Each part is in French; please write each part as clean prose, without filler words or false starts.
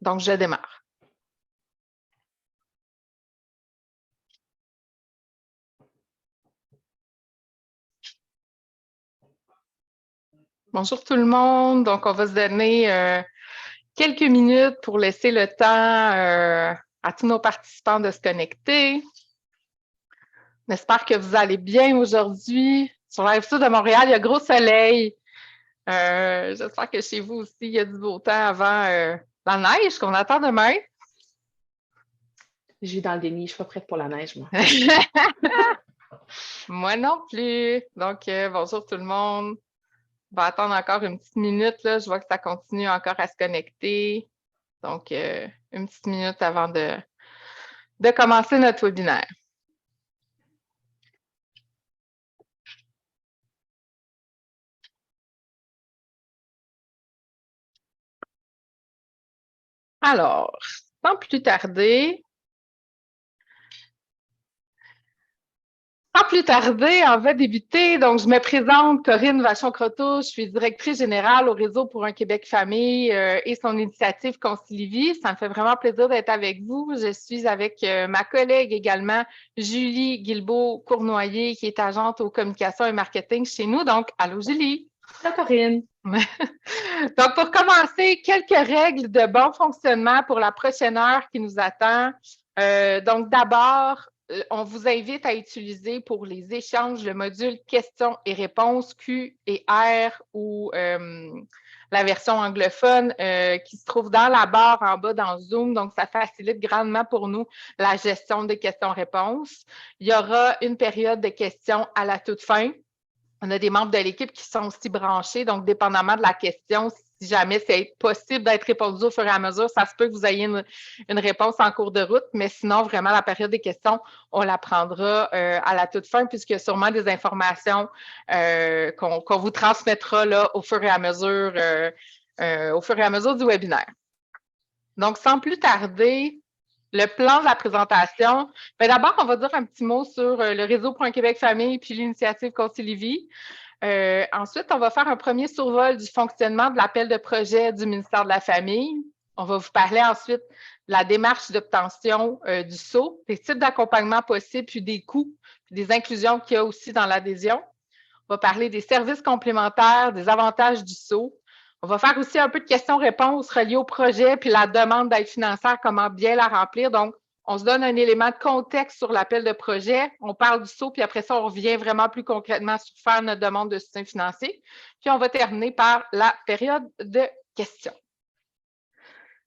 Donc, je démarre. Bonjour tout le monde. Donc, on va se donner quelques minutes pour laisser le temps à tous nos participants de se connecter. J'espère que vous allez bien aujourd'hui. Sur la rive sud de Montréal, il y a gros soleil. J'espère que chez vous aussi, il y a du beau temps avant la neige qu'on attend demain. Je vis dans le déni, je suis pas prête pour la neige, moi. Moi non plus. Donc, bonjour tout le monde. On va attendre encore une petite minute. Là. Je vois que ça continue encore à se connecter. Donc, une petite minute avant de commencer notre webinaire. Alors, sans plus tarder, on va débuter. Donc, je me présente, Corinne Vachon-Croteau. Je suis directrice générale au Réseau pour un Québec Famille et son initiative Concilivie. Ça me fait vraiment plaisir d'être avec vous. Je suis avec ma collègue également, Julie Guilbeault-Cournoyer, qui est agente aux communications et marketing chez nous. Donc, allô Julie. Allô Corinne. Donc, pour commencer, quelques règles de bon fonctionnement pour la prochaine heure qui nous attend. Donc, d'abord, on vous invite à utiliser pour les échanges le module questions et réponses Q et R ou la version anglophone qui se trouve dans la barre en bas dans Zoom. Donc, ça facilite grandement pour nous la gestion des questions-réponses. Il y aura une période de questions à la toute fin. On a des membres de l'équipe qui sont aussi branchés, donc dépendamment de la question, si jamais c'est possible d'être répondu au fur et à mesure, ça se peut que vous ayez une réponse en cours de route, mais sinon, vraiment, la période des questions, on la prendra à la toute fin, puisqu'il y a sûrement des informations qu'on vous transmettra là, au fur et à mesure du webinaire. Donc, sans plus tarder, le plan de la présentation. Bien, d'abord, on va dire un petit mot sur le réseau pour un Québec Famille puis l'initiative Concilivie. Ensuite, on va faire un premier survol du fonctionnement de l'appel de projet du ministère de la Famille. On va vous parler ensuite de la démarche d'obtention du SAU, des types d'accompagnement possibles, puis des coûts, puis des inclusions qu'il y a aussi dans l'adhésion. On va parler des services complémentaires, des avantages du SAU. On va faire aussi un peu de questions-réponses reliées au projet, puis la demande d'aide financière, comment bien la remplir. Donc, on se donne un élément de contexte sur l'appel de projet. On parle du SAU, puis après ça, on revient vraiment plus concrètement sur faire notre demande de soutien financier. Puis, on va terminer par la période de questions.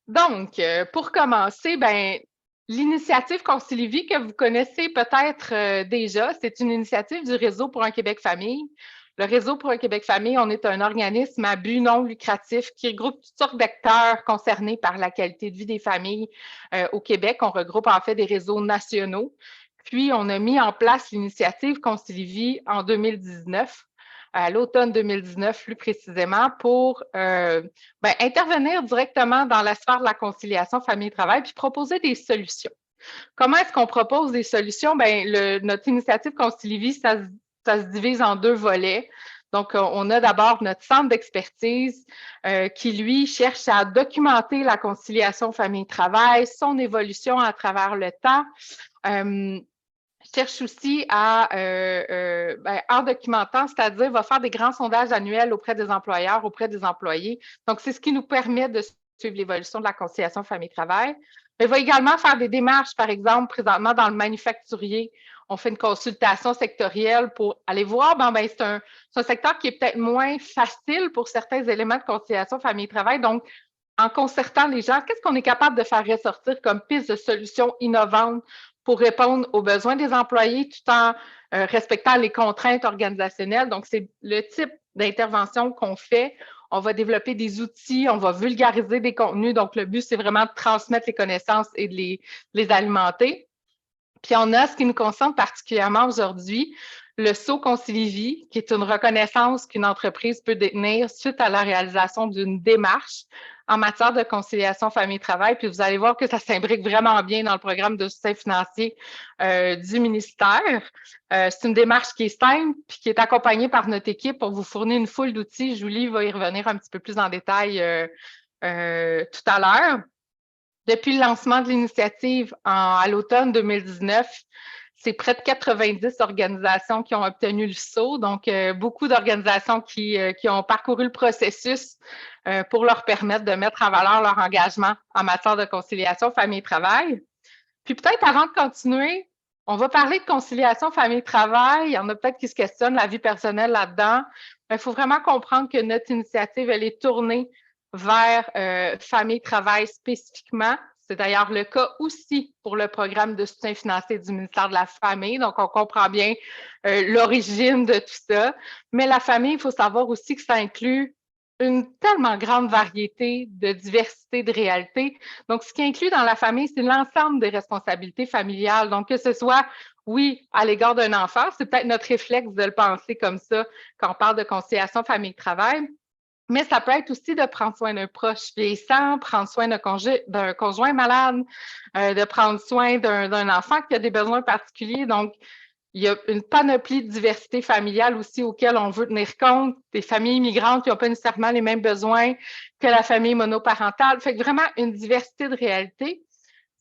Donc, pour commencer, bien, l'initiative Concilivie que vous connaissez peut-être déjà, c'est une initiative du Réseau pour un Québec Famille. Le Réseau pour un Québec Famille, on est un organisme à but non lucratif qui regroupe toutes sortes d'acteurs concernés par la qualité de vie des familles au Québec. On regroupe en fait des réseaux nationaux. Puis, on a mis en place l'initiative Concilivie en 2019, à l'automne 2019 plus précisément, pour intervenir directement dans la sphère de la conciliation famille-travail puis proposer des solutions. Comment est-ce qu'on propose des solutions? Bien, notre initiative Concilivie, ça se divise en deux volets. Donc, on a d'abord notre centre d'expertise qui, lui, cherche à documenter la conciliation famille-travail, son évolution à travers le temps. Cherche aussi à, en documentant, c'est-à-dire va faire des grands sondages annuels auprès des employeurs, auprès des employés. Donc, c'est ce qui nous permet de suivre l'évolution de la conciliation famille-travail. Mais il va également faire des démarches, par exemple, présentement dans le manufacturier. On fait une consultation sectorielle pour aller voir, c'est un secteur qui est peut-être moins facile pour certains éléments de conciliation famille-travail. Donc, en concertant les gens, qu'est-ce qu'on est capable de faire ressortir comme piste de solutions innovantes pour répondre aux besoins des employés tout en respectant les contraintes organisationnelles. Donc, c'est le type d'intervention qu'on fait. On va développer des outils, on va vulgariser des contenus. Donc, le but, c'est vraiment de transmettre les connaissances et de les alimenter. Puis, on a ce qui nous concerne particulièrement aujourd'hui, le SAU Concilivie, qui est une reconnaissance qu'une entreprise peut détenir suite à la réalisation d'une démarche en matière de conciliation famille-travail. Puis vous allez voir que ça s'imbrique vraiment bien dans le programme de soutien financier du ministère. C'est une démarche qui est simple puis qui est accompagnée par notre équipe pour vous fournir une foule d'outils. Julie va y revenir un petit peu plus en détail tout à l'heure. Depuis le lancement de l'initiative à l'automne 2019, c'est près de 90 organisations qui ont obtenu le saut, donc beaucoup d'organisations qui ont parcouru le processus pour leur permettre de mettre en valeur leur engagement en matière de conciliation famille-travail. Puis peut-être avant de continuer, on va parler de conciliation famille-travail. Il y en a peut-être qui se questionnent la vie personnelle là-dedans. Il faut vraiment comprendre que notre initiative, elle est tournée vers famille-travail spécifiquement. C'est d'ailleurs le cas aussi pour le programme de soutien financier du ministère de la Famille. Donc, on comprend bien l'origine de tout ça. Mais la famille, il faut savoir aussi que ça inclut une tellement grande variété de diversité de réalités. Donc, ce qui inclut dans la famille, c'est l'ensemble des responsabilités familiales. Donc, que ce soit, oui, à l'égard d'un enfant, c'est peut-être notre réflexe de le penser comme ça quand on parle de conciliation famille-travail, mais ça peut être aussi de prendre soin d'un proche vieillissant, prendre soin d'un conjoint malade, de prendre soin d'un enfant qui a des besoins particuliers. Donc, il y a une panoplie de diversité familiale aussi auquel on veut tenir compte, des familles immigrantes qui n'ont pas nécessairement les mêmes besoins que la famille monoparentale. Fait que vraiment une diversité de réalités.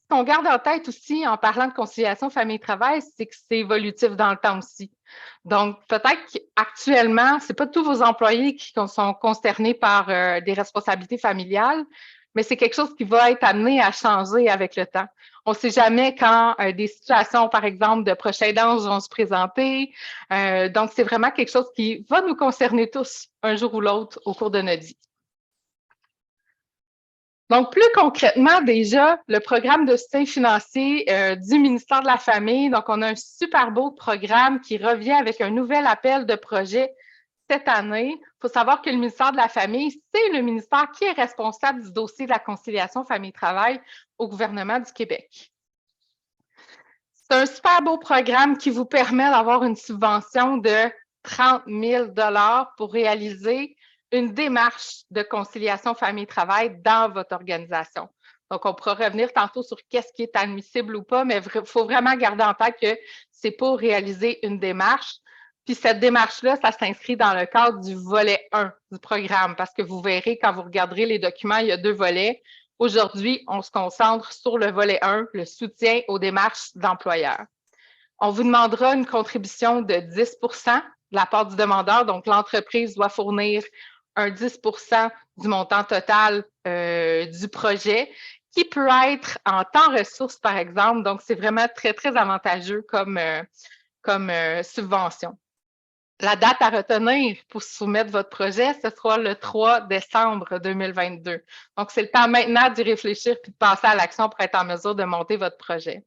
Ce qu'on garde en tête aussi en parlant de conciliation famille-travail, c'est que c'est évolutif dans le temps aussi. Donc, peut-être qu'actuellement, ce n'est pas tous vos employés qui sont concernés par des responsabilités familiales, mais c'est quelque chose qui va être amené à changer avec le temps. On ne sait jamais quand des situations, par exemple, de proche aidance vont se présenter. Donc, c'est vraiment quelque chose qui va nous concerner tous un jour ou l'autre au cours de notre vie. Donc, plus concrètement, déjà, le programme de soutien financier du ministère de la Famille, donc on a un super beau programme qui revient avec un nouvel appel de projet cette année. Il faut savoir que le ministère de la Famille, c'est le ministère qui est responsable du dossier de la conciliation famille-travail au gouvernement du Québec. C'est un super beau programme qui vous permet d'avoir une subvention de 30 000 $ pour réaliser une démarche de conciliation famille-travail dans votre organisation. Donc, on pourra revenir tantôt sur qu'est-ce qui est admissible ou pas, mais il faut vraiment garder en tête que c'est pour réaliser une démarche. Puis cette démarche-là, ça s'inscrit dans le cadre du volet 1 du programme, parce que vous verrez, quand vous regarderez les documents, il y a 2 volets. Aujourd'hui, on se concentre sur le volet 1, le soutien aux démarches d'employeurs. On vous demandera une contribution de 10 de la part du demandeur. Donc, l'entreprise doit fournir un 10 du montant total du projet, qui peut être en temps ressources, par exemple. Donc, c'est vraiment très, très avantageux comme subvention. La date à retenir pour soumettre votre projet, ce sera le 3 décembre 2022. Donc, c'est le temps maintenant d'y réfléchir puis de passer à l'action pour être en mesure de monter votre projet.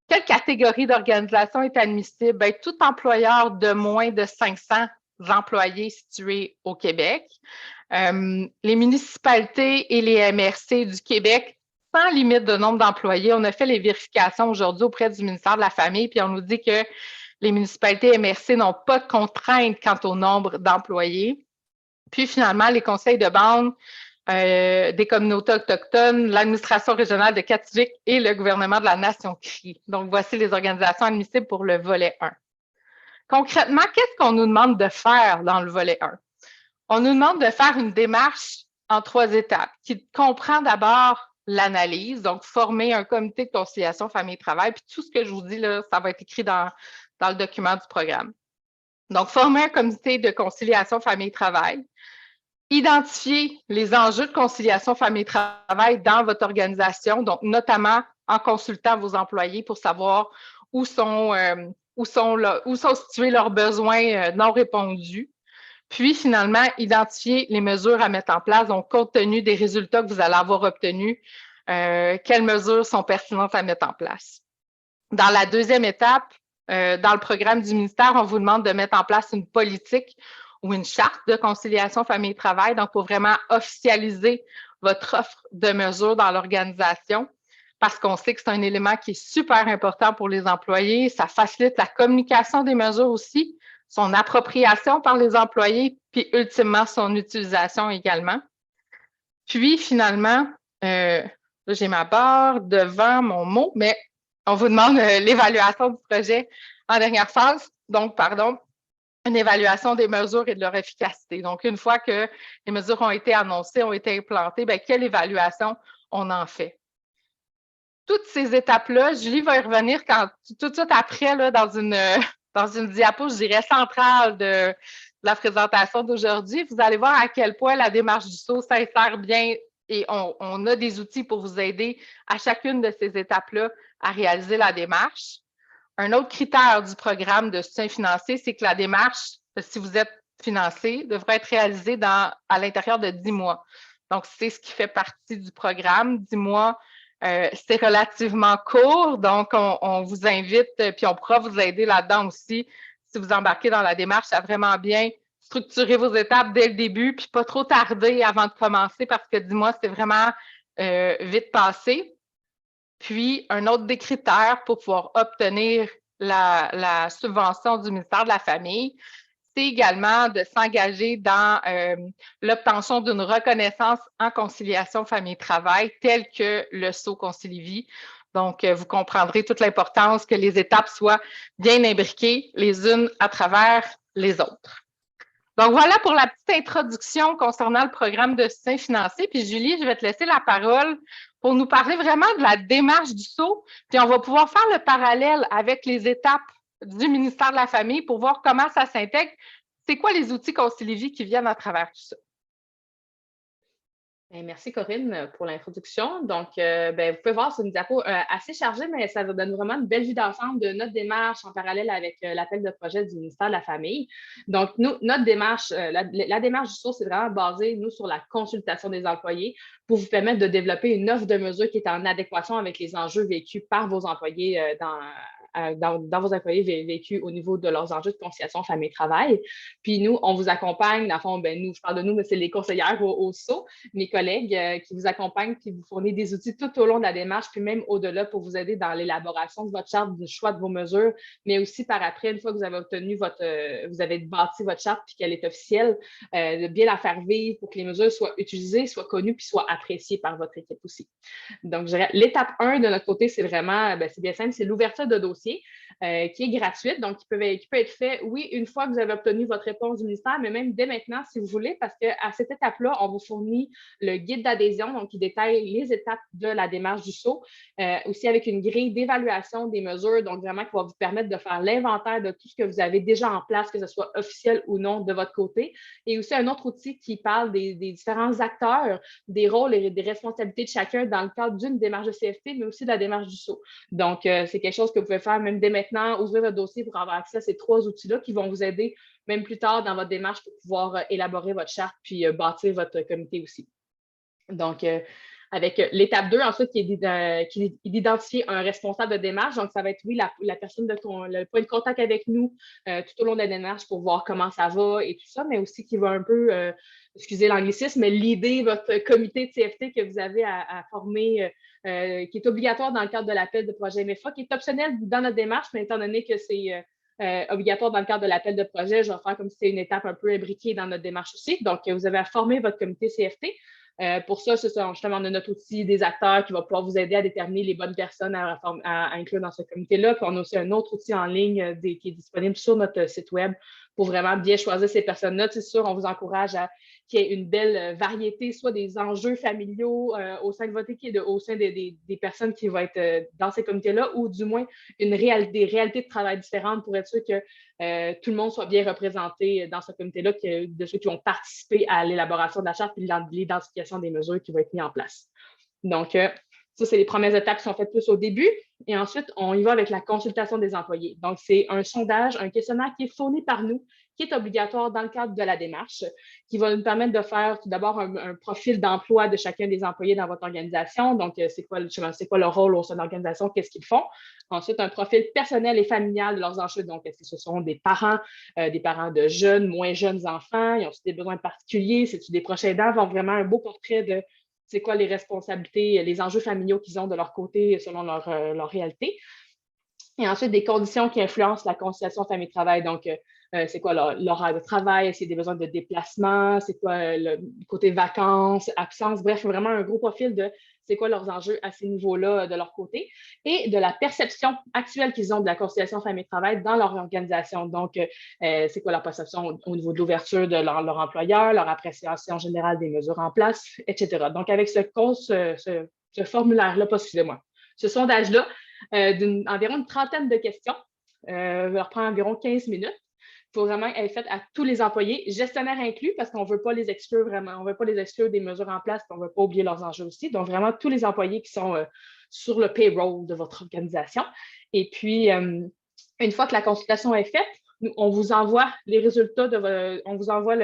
Quelle catégorie d'organisation est admissible? Bien, tout employeur de moins de 500 employés situés au Québec. Les municipalités et les MRC du Québec, sans limite de nombre d'employés. On a fait les vérifications aujourd'hui auprès du ministère de la Famille, puis on nous dit que les municipalités MRC n'ont pas de contraintes quant au nombre d'employés. Puis finalement, les conseils de bande des communautés autochtones, l'administration régionale de Kativik et le gouvernement de la Nation Crie. Donc, voici les organisations admissibles pour le volet 1. Concrètement, qu'est-ce qu'on nous demande de faire dans le volet 1? On nous demande de faire une démarche en 3 étapes qui comprend d'abord l'analyse, donc former un comité de conciliation famille-travail, puis tout ce que je vous dis là, ça va être écrit dans le document du programme. Donc, former un comité de conciliation famille-travail, identifier les enjeux de conciliation famille-travail dans votre organisation, donc notamment en consultant vos employés pour savoir où sont situés leurs besoins non répondus. Puis, finalement, identifier les mesures à mettre en place, donc compte tenu des résultats que vous allez avoir obtenus, quelles mesures sont pertinentes à mettre en place. Dans la deuxième étape, dans le programme du ministère, on vous demande de mettre en place une politique ou une charte de conciliation famille-travail, donc pour vraiment officialiser votre offre de mesures dans l'organisation, parce qu'on sait que c'est un élément qui est super important pour les employés. Ça facilite la communication des mesures aussi, son appropriation par les employés, puis ultimement son utilisation également. Puis finalement, là, j'ai ma barre devant mon mot, mais on vous demande l'évaluation du projet en dernière phase. Donc, une évaluation des mesures et de leur efficacité. Donc, une fois que les mesures ont été annoncées, ont été implantées, bien, quelle évaluation on en fait? toutes ces étapes-là, Julie va y revenir tout de suite après, là, dans une diapo, je dirais, centrale de la présentation d'aujourd'hui. Vous allez voir à quel point la démarche du saut s'insère bien et on a des outils pour vous aider à chacune de ces étapes-là à réaliser la démarche. Un autre critère du programme de soutien financier, c'est que la démarche, si vous êtes financé, devrait être réalisée à l'intérieur de 10 mois. Donc, c'est ce qui fait partie du programme. 10 mois, c'est relativement court, donc on vous invite, puis on pourra vous aider là-dedans aussi, si vous embarquez dans la démarche, à vraiment bien structurer vos étapes dès le début, puis pas trop tarder avant de commencer, parce que 10 mois, c'est vraiment vite passé. Puis, un autre des critères pour pouvoir obtenir la subvention du ministère de la Famille, c'est également de s'engager dans l'obtention d'une reconnaissance en conciliation famille-travail telle que le SAU Concilivie. Donc, vous comprendrez toute l'importance que les étapes soient bien imbriquées les unes à travers les autres. Donc, voilà pour la petite introduction concernant le programme de soutien financier. Puis, Julie, je vais te laisser la parole pour nous parler vraiment de la démarche du SAU. Puis, on va pouvoir faire le parallèle avec les étapes du ministère de la Famille pour voir comment ça s'intègre. C'est quoi les outils Concilivie qui viennent à travers tout ça? Merci Corinne pour l'introduction. Donc, vous pouvez voir, c'est une diapo assez chargée, mais ça vous donne vraiment une belle vue d'ensemble de notre démarche en parallèle avec l'appel de projet du ministère de la Famille. Donc, nous, notre démarche, la démarche du SAU, c'est vraiment basée, nous, sur la consultation des employés pour vous permettre de développer une offre de mesures qui est en adéquation avec les enjeux vécus par vos employés dans vos employés vécus au niveau de leurs enjeux de conciliation famille-travail. Puis nous, on vous accompagne, dans le fond, nous, je parle de nous, mais c'est les conseillères au SAU, mes collègues qui vous accompagnent, puis vous fournissent des outils tout au long de la démarche, puis même au-delà pour vous aider dans l'élaboration de votre charte, du choix de vos mesures, mais aussi par après, une fois que vous avez obtenu vous avez bâti votre charte puis qu'elle est officielle, de bien la faire vivre pour que les mesures soient utilisées, soient connues, puis soient appréciées par votre équipe aussi. Donc, je dirais, l'étape 1 de notre côté, c'est vraiment, c'est bien simple, c'est l'ouverture de dossier qui est gratuite, donc qui peut être fait, oui, une fois que vous avez obtenu votre réponse du ministère, mais même dès maintenant, si vous voulez, parce qu'à cette étape-là, on vous fournit le guide d'adhésion, donc qui détaille les étapes de la démarche du SAU, aussi avec une grille d'évaluation des mesures, donc vraiment qui va vous permettre de faire l'inventaire de tout ce que vous avez déjà en place, que ce soit officiel ou non de votre côté, et aussi un autre outil qui parle des différents acteurs, des rôles et des responsabilités de chacun dans le cadre d'une démarche de CFT, mais aussi de la démarche du SAU. Donc, c'est quelque chose que vous pouvez faire même dès maintenant, ouvrir votre dossier pour avoir accès à ces 3 outils-là qui vont vous aider même plus tard dans votre démarche pour pouvoir élaborer votre charte puis bâtir votre comité aussi. Donc, avec l'étape 2, ensuite, qui est d'identifier un responsable de démarche. Donc, ça va être, oui, la personne le point de contact avec nous tout au long de la démarche pour voir comment ça va et tout ça, mais aussi qui va un peu, excusez l'anglicisme, mais l'idée, votre comité de CFT que vous avez à former, qui est obligatoire dans le cadre de l'appel de projet MFA, qui est optionnel dans notre démarche, mais étant donné que c'est obligatoire dans le cadre de l'appel de projet, je vais faire comme si c'était une étape un peu imbriquée dans notre démarche aussi. Donc, vous avez à former votre comité CFT. Pour ça, c'est ça, justement, on a notre outil des acteurs qui va pouvoir vous aider à déterminer les bonnes personnes à inclure dans ce comité-là. Puis on a aussi un autre outil en ligne qui est disponible sur notre site web pour vraiment bien choisir ces personnes-là. C'est sûr, on vous encourage à qu'il y ait une belle variété, soit des enjeux familiaux au sein de votre équipe, au sein des personnes qui vont être dans ces comités-là, ou du moins des réalités de travail différentes pour être sûr que tout le monde soit bien représenté dans ce comité-là, de ceux qui vont participer à l'élaboration de la charte et l'identification des mesures qui vont être mises en place. Donc, ça, c'est les premières étapes qui sont faites plus au début. Et ensuite, on y va avec la consultation des employés. Donc, c'est un sondage, un questionnaire qui est fourni par nous, qui est obligatoire dans le cadre de la démarche, qui va nous permettre de faire tout d'abord un profil d'emploi de chacun des employés dans votre organisation. Donc, c'est quoi leur rôle au sein de l'organisation, qu'est-ce qu'ils font. Ensuite, un profil personnel et familial de leurs enjeux. Donc, est-ce que ce sont des parents de jeunes, moins jeunes enfants? Ils ont des besoins particuliers? C'est-tu des proches aidants? Ils ont vraiment un beau portrait de c'est quoi les responsabilités, les enjeux familiaux qu'ils ont de leur côté selon leur réalité. Et ensuite, des conditions qui influencent la conciliation famille-travail. Donc, c'est quoi l'horaire de travail? Est-ce qu'il y a des besoins de déplacement? C'est quoi le côté vacances, absence? Bref, vraiment un gros profil de c'est quoi leurs enjeux à ces niveaux-là de leur côté et de la perception actuelle qu'ils ont de la conciliation famille-travail dans leur organisation. Donc, c'est quoi leur perception au niveau de l'ouverture de leur employeur, leur appréciation générale des mesures en place, etc. Donc, avec ce formulaire-là, excusez-moi, ce sondage-là d'environ une trentaine de questions. Ça leur prend environ 15 minutes. Il faut vraiment être fait à tous les employés, gestionnaires inclus, parce qu'on ne veut pas les exclure vraiment. On ne veut pas les exclure des mesures en place, on ne veut pas oublier leurs enjeux aussi. Donc, vraiment, tous les employés qui sont sur le payroll de votre organisation. Et puis, une fois que la consultation est faite, on vous envoie les résultats on vous envoie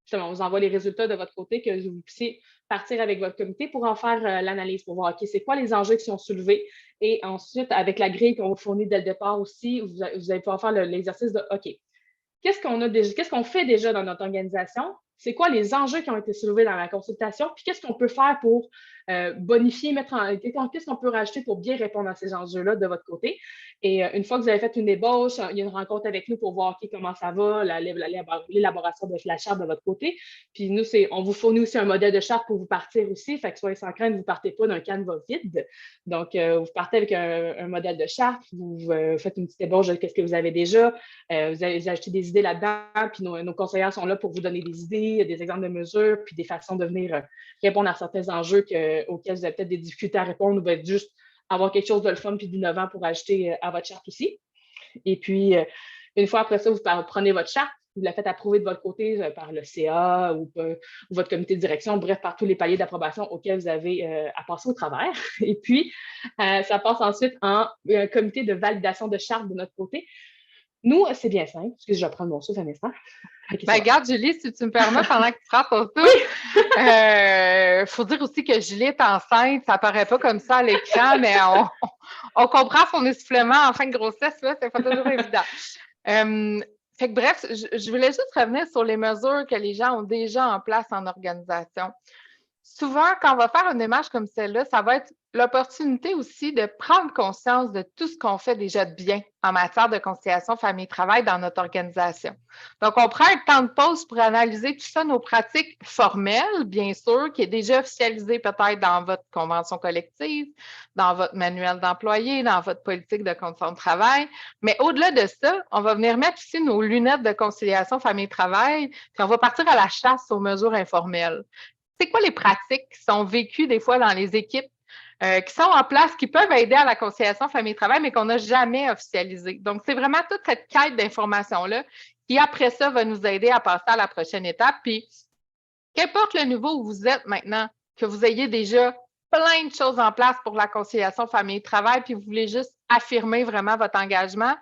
justement, on vous envoie les résultats de votre côté, que vous puissiez partir avec votre comité pour en faire l'analyse, pour voir, OK, c'est quoi les enjeux qui sont soulevés. Et ensuite, avec la grille qu'on vous fournit dès le départ aussi, vous allez pouvoir faire l'exercice de, OK, qu'est-ce qu'on fait déjà dans notre organisation? C'est quoi les enjeux qui ont été soulevés dans la consultation? Puis qu'est-ce qu'on peut faire pour bonifier, qu'est-ce qu'on peut rajouter pour bien répondre à ces enjeux-là de votre côté? Et une fois que vous avez fait une ébauche, il y a une rencontre avec nous pour voir comment ça va, l'élaboration de la charte de votre côté. Puis nous, on vous fournit aussi un modèle de charte pour vous partir aussi. Fait que soyez sans crainte, vous ne partez pas d'un canevas vide. Donc, vous partez avec un modèle de charte, vous faites une petite ébauche de ce que vous avez déjà. Vous allez ajouter des idées là-dedans, puis nos conseillers sont là pour vous donner des idées, des exemples de mesures, puis des façons de venir répondre à certains enjeux auxquels vous avez peut-être des difficultés à répondre ou bien juste avoir quelque chose de le fun puis d'innovant pour ajouter à votre charte aussi. Et puis, une fois après ça, vous prenez votre charte, vous la faites approuver de votre côté par le CA ou votre comité de direction, bref, par tous les paliers d'approbation auxquels vous avez à passer au travers. Et puis, ça passe ensuite en comité de validation de charte de notre côté. Nous, c'est bien simple. Excusez, je vais prendre mon souffle un instant. Okay, regarde, Julie, si tu me permets, pendant que tu prends ton souffle, faut dire aussi que Julie est enceinte. Ça paraît pas comme ça à l'écran, mais on comprend son essoufflement en fin de grossesse. Là, c'est pas toujours évident. Fait que bref, je voulais juste revenir sur les mesures que les gens ont déjà en place en organisation. Souvent, quand on va faire une démarche comme celle-là, ça va être l'opportunité aussi de prendre conscience de tout ce qu'on fait déjà de bien en matière de conciliation famille-travail dans notre organisation. Donc, on prend un temps de pause pour analyser tout ça, nos pratiques formelles, bien sûr, qui est déjà officialisé peut-être dans votre convention collective, dans votre manuel d'employé, dans votre politique de conditions de travail. Mais au-delà de ça, on va venir mettre aussi nos lunettes de conciliation famille-travail, puis on va partir à la chasse aux mesures informelles. C'est quoi les pratiques qui sont vécues des fois dans les équipes qui sont en place, qui peuvent aider à la conciliation famille-travail, mais qu'on n'a jamais officialisé. Donc, c'est vraiment toute cette quête d'informations-là qui, après ça, va nous aider à passer à la prochaine étape. Puis, qu'importe le niveau où vous êtes maintenant, que vous ayez déjà plein de choses en place pour la conciliation famille-travail, puis vous voulez juste affirmer vraiment votre engagement,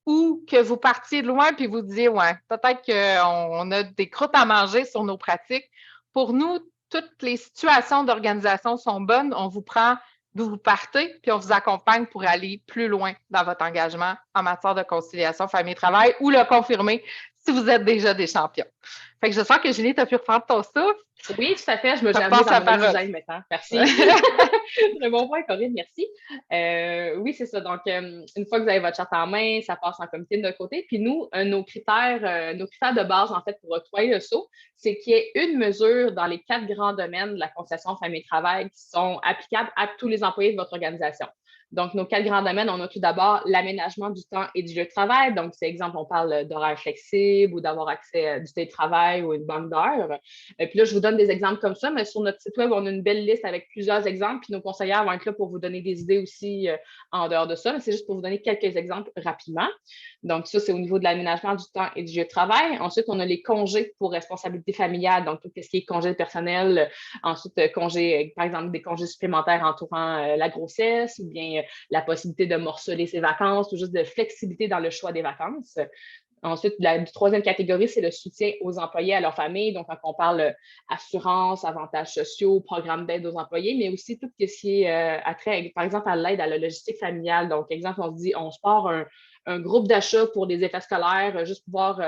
ou que vous partiez de loin puis vous disiez, ouais, peut-être qu'on a des croûtes à manger sur nos pratiques. Pour nous, toutes les situations d'organisation sont bonnes. On vous prend d'où vous partez, puis on vous accompagne pour aller plus loin dans votre engagement en matière de conciliation famille-travail ou le confirmer si vous êtes déjà des champions. Fait que j'espère que Julie, tu as pu reprendre ton souffle. Oui, tout à fait. Je me j'ai amené dans mon design maintenant. Merci. Très bon point, Corinne. Merci. Oui, c'est ça. Donc, une fois que vous avez votre charte en main, ça passe en comité de notre côté. Puis nous, nos critères de base, en fait, pour octroyer le saut, c'est qu'il y ait une mesure dans les 4 grands domaines de la conciliation famille-travail qui sont applicables à tous les employés de votre organisation. Donc, nos 4 grands domaines, on a tout d'abord l'aménagement du temps et du lieu de travail. Donc, c'est exemple, on parle d'horaires flexibles ou d'avoir accès à du télétravail ou une banque d'heures. Puis là, je vous donne des exemples comme ça, mais sur notre site web, on a une belle liste avec plusieurs exemples. Puis nos conseillères vont être là pour vous donner des idées aussi en dehors de ça. Mais c'est juste pour vous donner quelques exemples rapidement. Donc, ça, c'est au niveau de l'aménagement du temps et du lieu de travail. Ensuite, on a les congés pour responsabilité familiale, donc tout ce qui est congé personnel. Ensuite, congés, par exemple, des congés supplémentaires entourant la grossesse ou bien la possibilité de morceler ses vacances ou juste de flexibilité dans le choix des vacances. Ensuite, la troisième catégorie, c'est le soutien aux employés, à leur famille. Donc, quand on parle assurance, avantages sociaux, programme d'aide aux employés, mais aussi tout ce qui est attrait, par exemple, à l'aide à la logistique familiale. Donc, exemple, on se dit, on se part un groupe d'achat pour des effets scolaires, juste pouvoir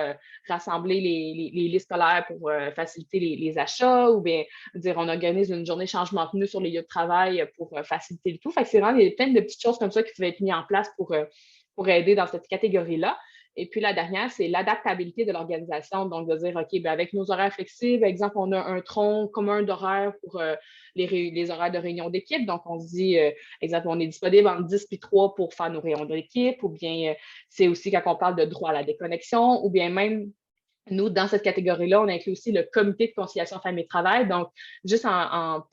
rassembler les listes scolaires pour faciliter les achats, ou bien dire on organise une journée changement de pneus sur les lieux de travail pour faciliter le tout. Fait que c'est vraiment plein de petites choses comme ça qui peuvent être mises en place pour aider dans cette catégorie-là. Et puis, la dernière, c'est l'adaptabilité de l'organisation. Donc, de dire, OK, bien, avec nos horaires flexibles, par exemple, on a un tronc commun d'horaires pour les horaires de réunion d'équipe. Donc, on se dit, exemple, on est disponible entre 10 puis 3 pour faire nos réunions d'équipe, ou bien c'est aussi quand on parle de droit à la déconnexion, ou bien même Nous, dans cette catégorie-là, on inclut aussi le comité de conciliation famille-travail. Donc, juste par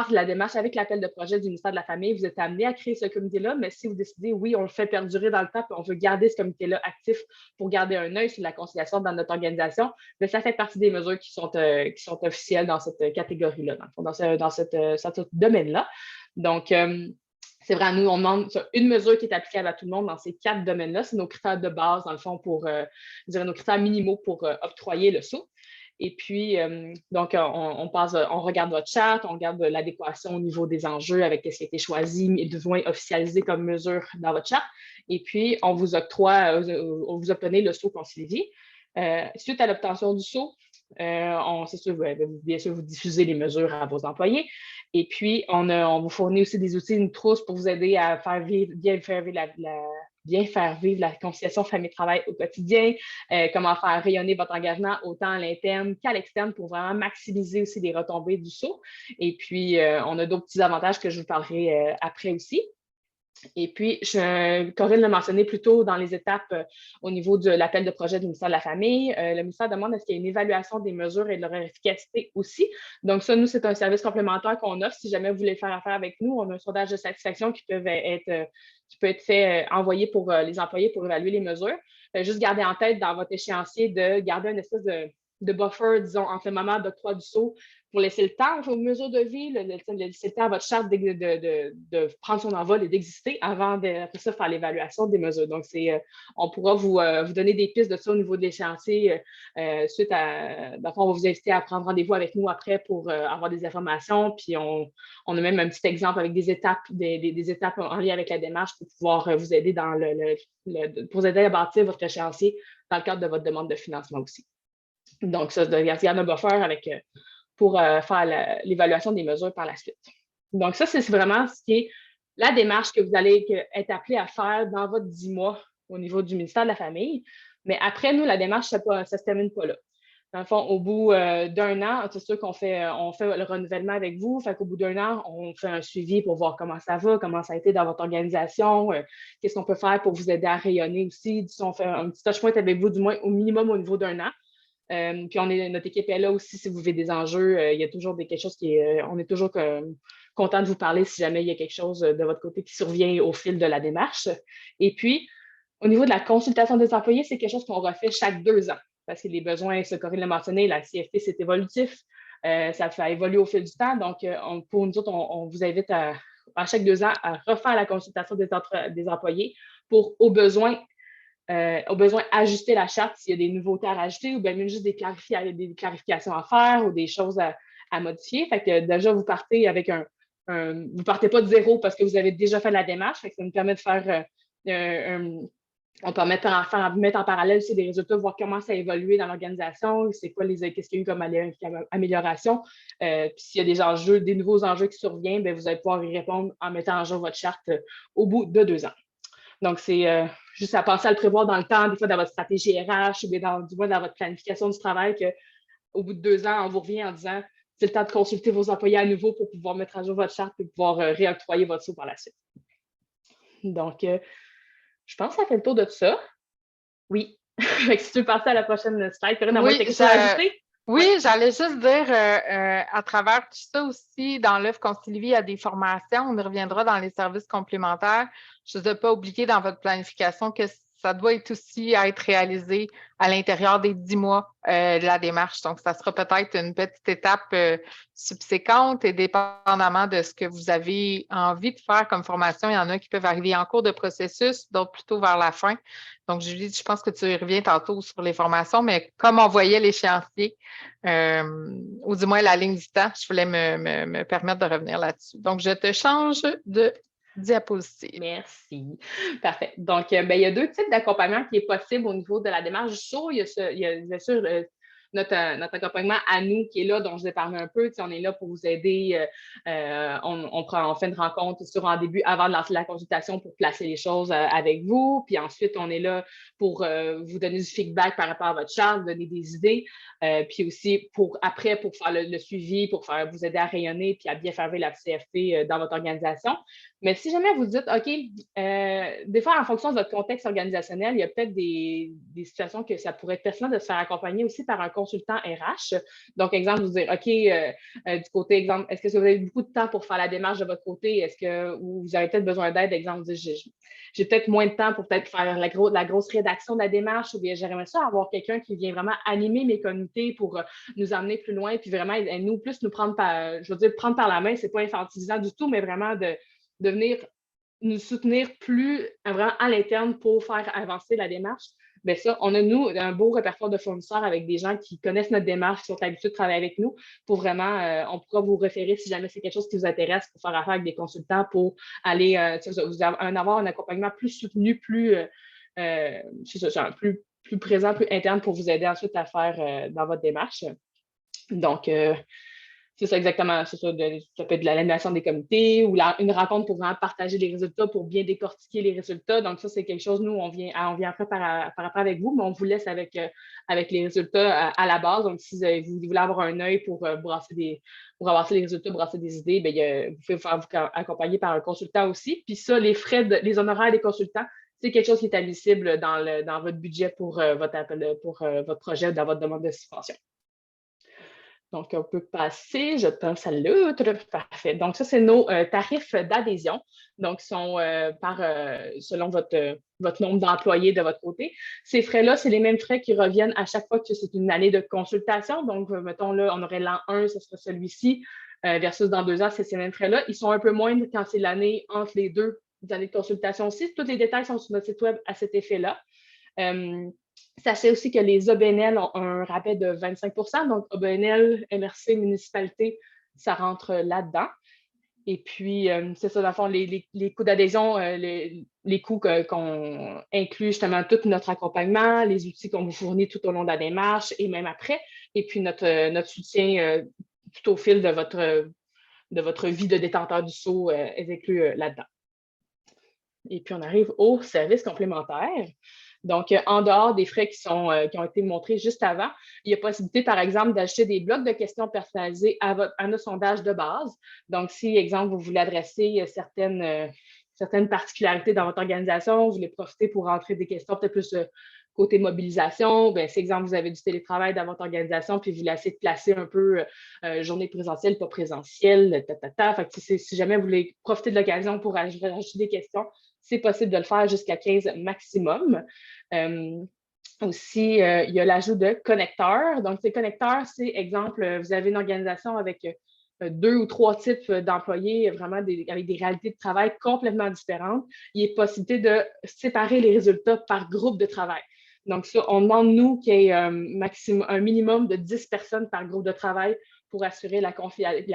de la démarche avec l'appel de projet du ministère de la Famille, vous êtes amené à créer ce comité-là, mais si vous décidez, oui, on le fait perdurer dans le temps, puis on veut garder ce comité-là actif pour garder un œil sur la conciliation dans notre organisation, bien, ça fait partie des mesures qui sont officielles dans cette catégorie-là, dans ce domaine-là. Donc, c'est vrai, nous, on demande une mesure qui est applicable à tout le monde dans ces 4 domaines-là. C'est nos critères de base, dans le fond, je dirais nos critères minimaux pour octroyer le saut. Et puis, donc, on regarde votre charte, on regarde l'adéquation au niveau des enjeux avec ce qui a été choisi et besoin officialisé comme mesure dans votre charte. Et puis, on vous obtenez le saut concilié. Suite à l'obtention du saut, c'est sûr, bien sûr, vous diffusez les mesures à vos employés. Et puis, on vous fournit aussi des outils, une trousse pour vous aider à bien faire vivre la conciliation famille-travail au quotidien, comment faire rayonner votre engagement autant à l'interne qu'à l'externe pour vraiment maximiser aussi les retombées du saut. Et puis, on a d'autres petits avantages que je vous parlerai après aussi. Et puis, Corinne l'a mentionné plus tôt dans les étapes au niveau de l'appel de projet du ministère de la Famille. Le ministère demande est-ce qu'il y a une évaluation des mesures et de leur efficacité aussi. Donc, ça, nous, c'est un service complémentaire qu'on offre. Si jamais vous voulez faire affaire avec nous, on a un sondage de satisfaction qui peut être fait, envoyé pour les employés pour évaluer les mesures. Juste garder en tête dans votre échéancier de garder une espèce de buffer, disons, entre le moment d'octroi du saut pour laisser le temps aux mesures de vie, laisser le temps à votre charte de prendre son envol et d'exister avant après ça faire l'évaluation des mesures. Donc, on pourra vous donner des pistes de ça au niveau de l'échéancier suite à. D'abord, on va vous inviter à prendre rendez-vous avec nous après pour avoir des informations. Puis, on a même un petit exemple avec des étapes, des étapes en lien avec la démarche pour pouvoir vous aider pour vous aider à bâtir votre échéancier dans le cadre de votre demande de financement aussi. Donc, ça, il y a un buffer pour faire l'évaluation des mesures par la suite. Donc, ça, c'est vraiment ce qui est la démarche que vous allez être appelé à faire dans votre 10 mois au niveau du ministère de la Famille. Mais après, nous, la démarche, ça ne se termine pas là. Dans le fond, au bout d'1 an, c'est sûr on fait le renouvellement avec vous. Fait qu'au bout d'1 an, on fait un suivi pour voir comment ça va, comment ça a été dans votre organisation, qu'est-ce qu'on peut faire pour vous aider à rayonner aussi. On fait un petit touch point avec vous, du moins au minimum au niveau d'1 an. Puis notre équipe est là aussi si vous avez des enjeux. Il y a toujours quelque chose on est toujours content de vous parler si jamais il y a quelque chose de votre côté qui survient au fil de la démarche. Et puis, au niveau de la consultation des employés, c'est quelque chose qu'on refait chaque 2 ans parce que les besoins, ce Corinne l'a mentionné, la CFP, c'est évolutif. Ça fait évoluer au fil du temps. Donc, pour nous autres, on vous invite à chaque 2 ans à refaire la consultation des employés pour, au besoin, ajuster la charte s'il y a des nouveautés à rajouter ou bien même juste des clarifications à faire ou des choses à modifier. Fait que déjà, vous partez avec vous partez pas de zéro parce que vous avez déjà fait la démarche. Fait que ça nous permet de faire on peut mettre en parallèle aussi des résultats, voir comment ça a évolué dans l'organisation, qu'est-ce qu'il y a eu comme amélioration. Puis s'il y a des enjeux, des nouveaux enjeux qui surviennent, bien, vous allez pouvoir y répondre en mettant en jeu votre charte au bout de 2 ans. Donc, c'est juste à penser à le prévoir dans le temps, des fois dans votre stratégie RH ou bien du moins dans votre planification du travail, qu'au bout de 2 ans, on vous revient en disant c'est le temps de consulter vos employés à nouveau pour pouvoir mettre à jour votre charte et pouvoir réoctroyer votre saut par la suite. Donc, je pense que ça fait le tour de tout ça. Oui. Si tu veux passer à la prochaine slide, Corinne, avoir quelque chose à ajouter? Oui, j'allais juste dire, à travers tout ça aussi, dans l'œuvre Concilivie, il y a des formations. On y reviendra dans les services complémentaires. Je ne vous ai pas oublié dans votre planification que ça doit aussi être réalisé à l'intérieur des 10 mois de la démarche. Donc, ça sera peut-être une petite étape subséquente et dépendamment de ce que vous avez envie de faire comme formation, il y en a qui peuvent arriver en cours de processus, d'autres plutôt vers la fin. Donc, Julie, je pense que tu y reviens tantôt sur les formations, mais comme on voyait l'échéancier, ou du moins la ligne du temps, je voulais me permettre de revenir là-dessus. Donc, je te change de diapositive. Merci. Parfait. Donc, il y a 2 types d'accompagnement qui est possible au niveau de la démarche du saut. Il y a bien sûr notre accompagnement à nous qui est là, dont je vous ai parlé un peu. On est là pour vous aider. On fait une rencontre en début, avant de lancer la consultation pour placer les choses avec vous. Puis ensuite, on est là pour vous donner du feedback par rapport à votre charte, vous donner des idées. Puis aussi, après, pour faire le suivi, pour vous aider à rayonner puis à bien faire la CFP dans votre organisation. Mais si jamais vous dites, OK, des fois, en fonction de votre contexte organisationnel, il y a peut-être des situations que ça pourrait être pertinent de se faire accompagner aussi par un consultant RH. Donc, exemple, vous dire, OK, du côté, exemple, est-ce que vous avez beaucoup de temps pour faire la démarche de votre côté? Est-ce que vous avez peut-être besoin d'aide? Exemple, j'ai peut-être moins de temps pour peut-être faire la grosse rédaction de la démarche, ou bien j'aimerais ça avoir quelqu'un qui vient vraiment animer mes comités pour nous amener plus loin, puis vraiment, nous prendre prendre par la main, c'est pas infantilisant du tout, mais vraiment de venir nous soutenir plus vraiment à l'interne pour faire avancer la démarche. Bien ça, on a, nous, un beau répertoire de fournisseurs avec des gens qui connaissent notre démarche, qui sont habitués de travailler avec nous pour vraiment, on pourra vous référer si jamais c'est quelque chose qui vous intéresse pour faire affaire avec des consultants pour aller, avoir un accompagnement plus soutenu, plus présent, plus interne pour vous aider ensuite à faire dans votre démarche. Donc, c'est ça exactement, ça peut être de l'animation des comités ou une rencontre pour vraiment partager les résultats, pour bien décortiquer les résultats. Donc, ça, c'est quelque chose, nous, on vient après par après avec vous, mais on vous laisse avec les résultats à la base. Donc, si vous voulez avoir un œil pour pour avancer les résultats, brasser des idées, bien, vous pouvez vous accompagner par un consultant aussi. Puis ça, les honoraires des consultants, c'est quelque chose qui est admissible dans votre budget pour votre projet, dans votre demande de subvention. Donc, on peut passer, je pense à l'autre. Parfait. Donc, ça, c'est nos tarifs d'adhésion. Donc, sont selon votre nombre d'employés de votre côté. Ces frais-là, c'est les mêmes frais qui reviennent à chaque fois que c'est une année de consultation. Donc, mettons là, on aurait l'an 1, ce serait celui-ci, versus dans 2 ans, c'est ces mêmes frais-là. Ils sont un peu moindres quand c'est l'année entre les 2 années de consultation aussi. Tous les détails sont sur notre site web à cet effet-là. Sachez aussi que les OBNL ont un rabais de 25 %. Donc, OBNL, MRC, municipalité, ça rentre là-dedans. Et puis, c'est ça, dans le fond, les coûts d'adhésion, les coûts qu'on inclut justement tout notre accompagnement, les outils qu'on vous fournit tout au long de la démarche et même après. Et puis, notre soutien tout au fil de votre vie de détenteur du sceau est inclus là-dedans. Et puis, on arrive aux services complémentaires. Donc, en dehors des frais qui ont été montrés juste avant, il y a possibilité, par exemple, d'ajouter des blocs de questions personnalisés à notre sondage de base. Donc, si, exemple, vous voulez adresser certaines particularités dans votre organisation, vous voulez profiter pour rentrer des questions peut-être plus côté mobilisation, bien, si, exemple, vous avez du télétravail dans votre organisation, puis vous voulez essayer de placer un peu journée présentielle, pas présentielle, Fait que si jamais vous voulez profiter de l'occasion pour ajouter des questions, c'est possible de le faire jusqu'à 15 maximum. Aussi, il y a l'ajout de connecteurs. Donc, ces connecteurs, c'est exemple, vous avez une organisation avec 2 ou 3 types d'employés, vraiment avec des réalités de travail complètement différentes. Il est possible de séparer les résultats par groupe de travail. Donc, ça, on demande, nous, qu'il y ait un minimum de 10 personnes par groupe de travail pour assurer la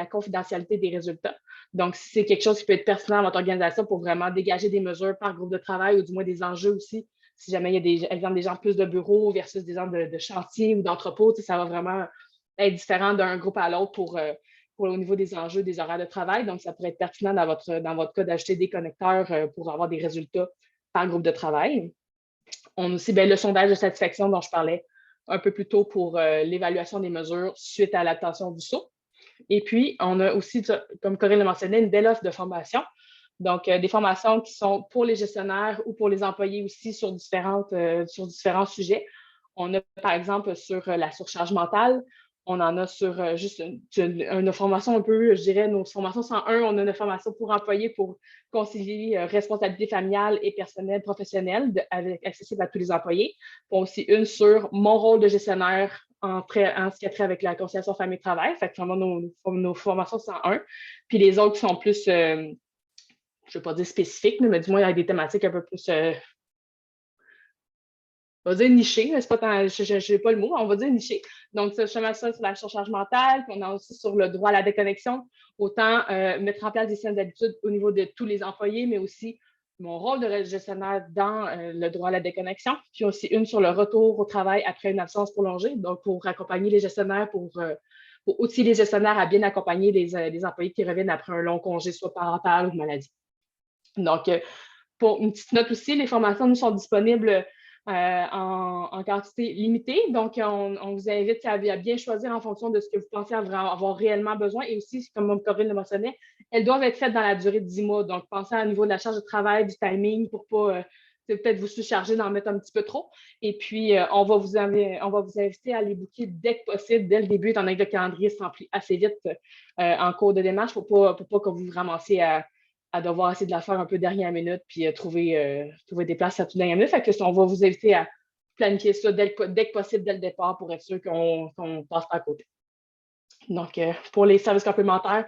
confidentialité des résultats. Donc, si c'est quelque chose qui peut être pertinent à votre organisation pour vraiment dégager des mesures par groupe de travail ou du moins des enjeux aussi, si jamais il y a des gens plus de bureaux versus des gens de chantier ou d'entrepôt, ça va vraiment être différent d'un groupe à l'autre pour au niveau des enjeux, des horaires de travail. Donc, ça pourrait être pertinent dans votre cas d'ajouter des connecteurs pour avoir des résultats par groupe de travail. On a aussi le sondage de satisfaction dont je parlais un peu plus tôt pour l'évaluation des mesures suite à l'obtention du saut. Et puis, on a aussi, comme Corinne l'a mentionné, une belle offre de formation. Donc, des formations qui sont pour les gestionnaires ou pour les employés aussi sur différents sujets. On a, par exemple, sur la surcharge mentale. On en a sur juste une formation un peu, je dirais, nos formations 101. On a une formation pour employés pour concilier responsabilité familiale et personnelle, professionnelle, accessible à tous les employés. On a aussi une sur mon rôle de gestionnaire en ce qui a trait avec la conciliation famille-travail. Fait que vraiment nos formations 101. Puis les autres sont plus, je ne vais pas dire spécifiques, mais du moins avec des thématiques un peu plus, on va dire nichées, mais c'est pas tant, je n'ai pas le mot, on va dire nichées. Donc, justement, ça sur la surcharge mentale, puis on a aussi sur le droit à la déconnexion, autant mettre en place des scènes d'habitude au niveau de tous les employés, mais aussi mon rôle de gestionnaire dans le droit à la déconnexion, puis aussi une sur le retour au travail après une absence prolongée, donc pour accompagner les gestionnaires, pour outiller les gestionnaires à bien accompagner les employés qui reviennent après un long congé, soit parental ou maladie. Donc, pour une petite note aussi, les formations nous sont disponibles en quantité limitée. Donc, on vous invite à bien choisir en fonction de ce que vous pensez avoir réellement besoin. Et aussi, comme Corinne le mentionnait, elles doivent être faites dans la durée de 10 mois. Donc, pensez au niveau de la charge de travail, du timing pour ne pas peut-être vous surcharger, d'en mettre un petit peu trop. Et puis, on va vous inviter à les booker dès que possible, dès le début, étant donné que le calendrier se remplit assez vite en cours de démarche pour pas que vous vous ramassiez à devoir essayer de la faire un peu dernière minute puis trouver des places à toute dernière minute. Fait que on va vous inviter à planifier ça dès que possible, dès le départ, pour être sûr qu'on ne passe pas à côté. Donc, pour les services complémentaires,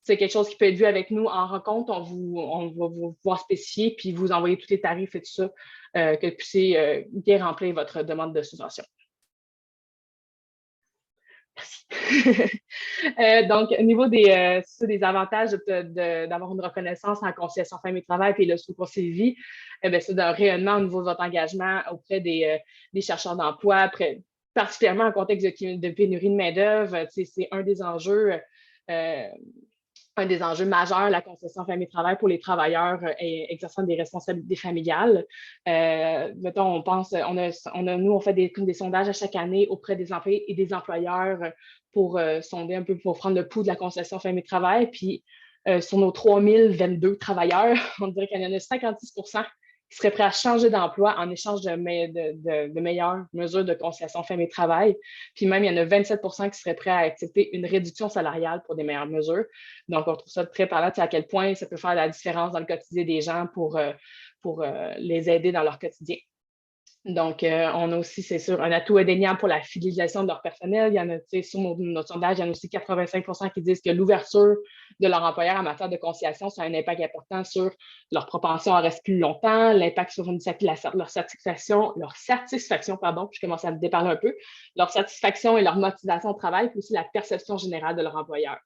c'est quelque chose qui peut être vu avec nous en rencontre. On va vous voir spécifier puis vous envoyer tous les tarifs et tout ça, que vous puissiez bien remplir votre demande de subvention. Merci. Donc, au niveau des avantages d'avoir une reconnaissance en conciliation famille-travail et le secours vie, c'est d'un rayonnement au niveau de votre engagement auprès des chercheurs d'emploi, particulièrement en contexte de pénurie de main-d'œuvre. C'est un des enjeux majeurs, la concession famille-travail pour les travailleurs exerçant des responsabilités familiales. Mettons, on fait des sondages à chaque année auprès des employés et des employeurs pour sonder un peu, pour prendre le pouls de la concession famille-travail. Puis, sur nos 3022 travailleurs, on dirait qu'il y en a 56 qui seraient prêts à changer d'emploi en échange de meilleures mesures de conciliation famille-travail. Puis même, il y en a 27 qui seraient prêts à accepter une réduction salariale pour des meilleures mesures. Donc, on trouve ça très parlant à quel point ça peut faire la différence dans le quotidien des gens pour les aider dans leur quotidien. Donc, on a aussi, c'est sûr, un atout indéniable pour la fidélisation de leur personnel. Il y en a, sur notre sondage, il y en a aussi 85 qui disent que l'ouverture de leur employeur en matière de conciliation, ça a un impact important sur leur propension à rester plus longtemps, l'impact sur leur satisfaction, je commence à me déparler un peu, leur satisfaction et leur motivation au travail, puis aussi la perception générale de leur employeur.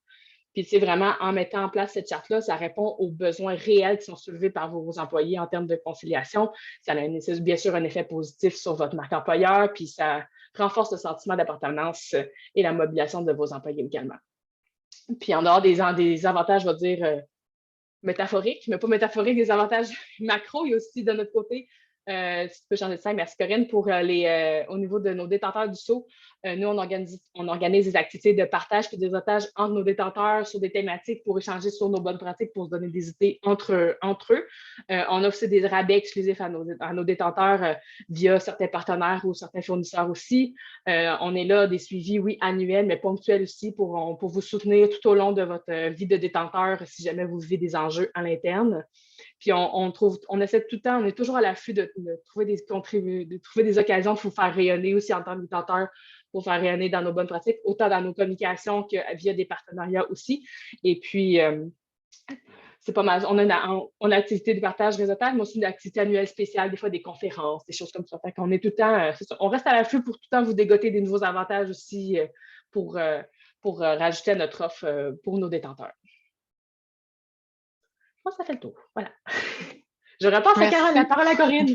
Puis, c'est vraiment, en mettant en place cette charte-là, ça répond aux besoins réels qui sont soulevés par vos employés en termes de conciliation. Ça a bien sûr un effet positif sur votre marque employeur, puis ça renforce le sentiment d'appartenance et la mobilisation de vos employés également. Puis, en dehors des avantages, je vais dire métaphoriques, mais pas métaphoriques, des avantages macro, il y a aussi de notre côté, si tu peux changer de slide, merci Corinne, pour au niveau de nos détenteurs du SAU, nous, on organise des activités de partage et de réseautage entre nos détenteurs sur des thématiques pour échanger sur nos bonnes pratiques, pour se donner des idées entre eux. On offre aussi des rabais exclusifs à nos détenteurs via certains partenaires ou certains fournisseurs aussi. On est là, des suivis, oui, annuels, mais ponctuels aussi pour vous soutenir tout au long de votre vie de détenteur si jamais vous vivez des enjeux à l'interne. Puis on essaie tout le temps, on est toujours à l'affût de trouver des occasions pour vous faire rayonner aussi en tant que détenteur, pour faire rayonner dans nos bonnes pratiques, autant dans nos communications que via des partenariats aussi. Et puis, c'est pas mal. On a activité de partage, réseautage, mais aussi une activité annuelle spéciale, des fois des conférences, des choses comme ça. Fait qu'on est tout le temps, on reste à l'affût pour tout le temps vous dégoter des nouveaux avantages aussi pour rajouter à notre offre pour nos détenteurs. Je pense que ça fait le tour. Voilà. Je repasse la parole à Corinne.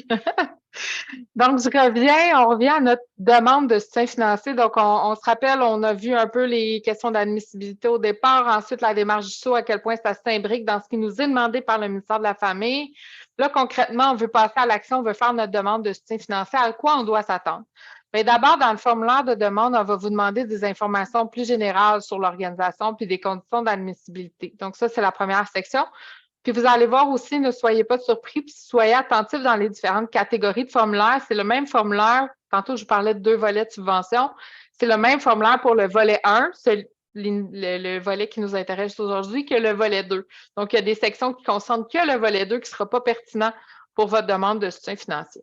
Donc, on revient à notre demande de soutien financier. Donc, on se rappelle, on a vu un peu les questions d'admissibilité au départ, ensuite la démarche du SAU, à quel point ça s'imbrique dans ce qui nous est demandé par le ministère de la Famille. Là, concrètement, on veut passer à l'action, on veut faire notre demande de soutien financier. À quoi on doit s'attendre? Bien, d'abord, dans le formulaire de demande, on va vous demander des informations plus générales sur l'organisation puis des conditions d'admissibilité. Donc, ça, c'est la première section. Puis vous allez voir aussi, ne soyez pas surpris, puis soyez attentifs dans les différentes catégories de formulaires. C'est le même formulaire, tantôt je vous parlais de 2 volets de subvention, c'est le même formulaire pour le volet 1, le volet qui nous intéresse aujourd'hui, que le volet 2. Donc, il y a des sections qui concernent que le volet 2 qui ne sera pas pertinent pour votre demande de soutien financier.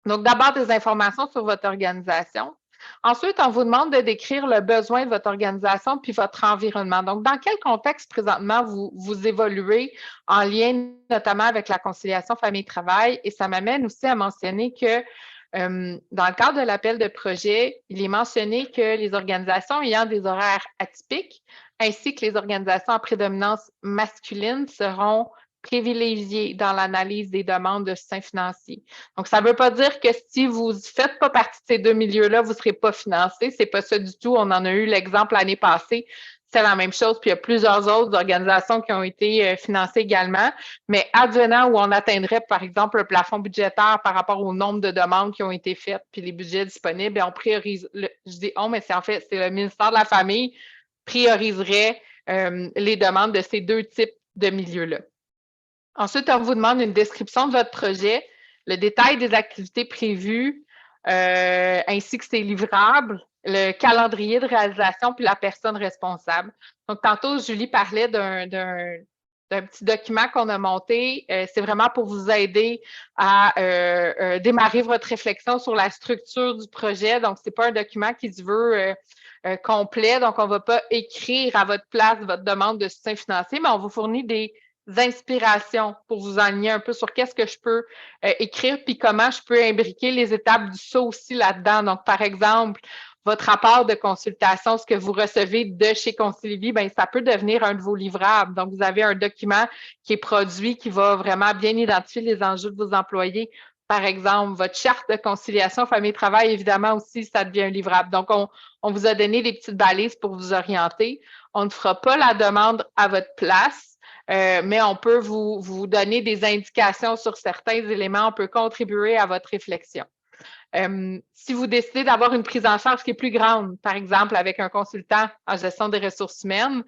Donc, d'abord, des informations sur votre organisation. Ensuite, on vous demande de décrire le besoin de votre organisation puis votre environnement. Donc, dans quel contexte présentement vous évoluez en lien notamment avec la conciliation famille-travail? Et ça m'amène aussi à mentionner que dans le cadre de l'appel de projet, il est mentionné que les organisations ayant des horaires atypiques ainsi que les organisations à prédominance masculine seront privilégié dans l'analyse des demandes de soutien financier. Donc, ça ne veut pas dire que si vous ne faites pas partie de ces deux milieux-là, vous ne serez pas financé. Ce n'est pas ça du tout. On en a eu l'exemple l'année passée. C'est la même chose. Puis il y a plusieurs autres organisations qui ont été financées également. Mais advenant où on atteindrait, par exemple, le plafond budgétaire par rapport au nombre de demandes qui ont été faites, puis les budgets disponibles, on priorise. Je dis on, mais c'est en fait, c'est le ministère de la Famille prioriserait les demandes de ces deux types de milieux-là. Ensuite, on vous demande une description de votre projet, le détail des activités prévues, ainsi que ses livrables, le calendrier de réalisation, puis la personne responsable. Donc, tantôt, Julie parlait d'un petit document qu'on a monté. C'est vraiment pour vous aider à démarrer votre réflexion sur la structure du projet. Donc, ce n'est pas un document qui se veut complet. Donc, on ne va pas écrire à votre place votre demande de soutien financier, mais on vous fournit des inspirations pour vous aligner un peu sur qu'est-ce que je peux écrire puis comment je peux imbriquer les étapes du saut aussi là-dedans. Donc, par exemple, votre rapport de consultation, ce que vous recevez de chez Concilivy, bien, ça peut devenir un de vos livrables. Donc, vous avez un document qui est produit, qui va vraiment bien identifier les enjeux de vos employés. Par exemple, votre charte de conciliation famille-travail, évidemment aussi, ça devient un livrable. Donc, on vous a donné des petites balises pour vous orienter. On ne fera pas la demande à votre place. Mais on peut vous donner des indications sur certains éléments. On peut contribuer à votre réflexion. Si vous décidez d'avoir une prise en charge qui est plus grande, par exemple avec un consultant en gestion des ressources humaines,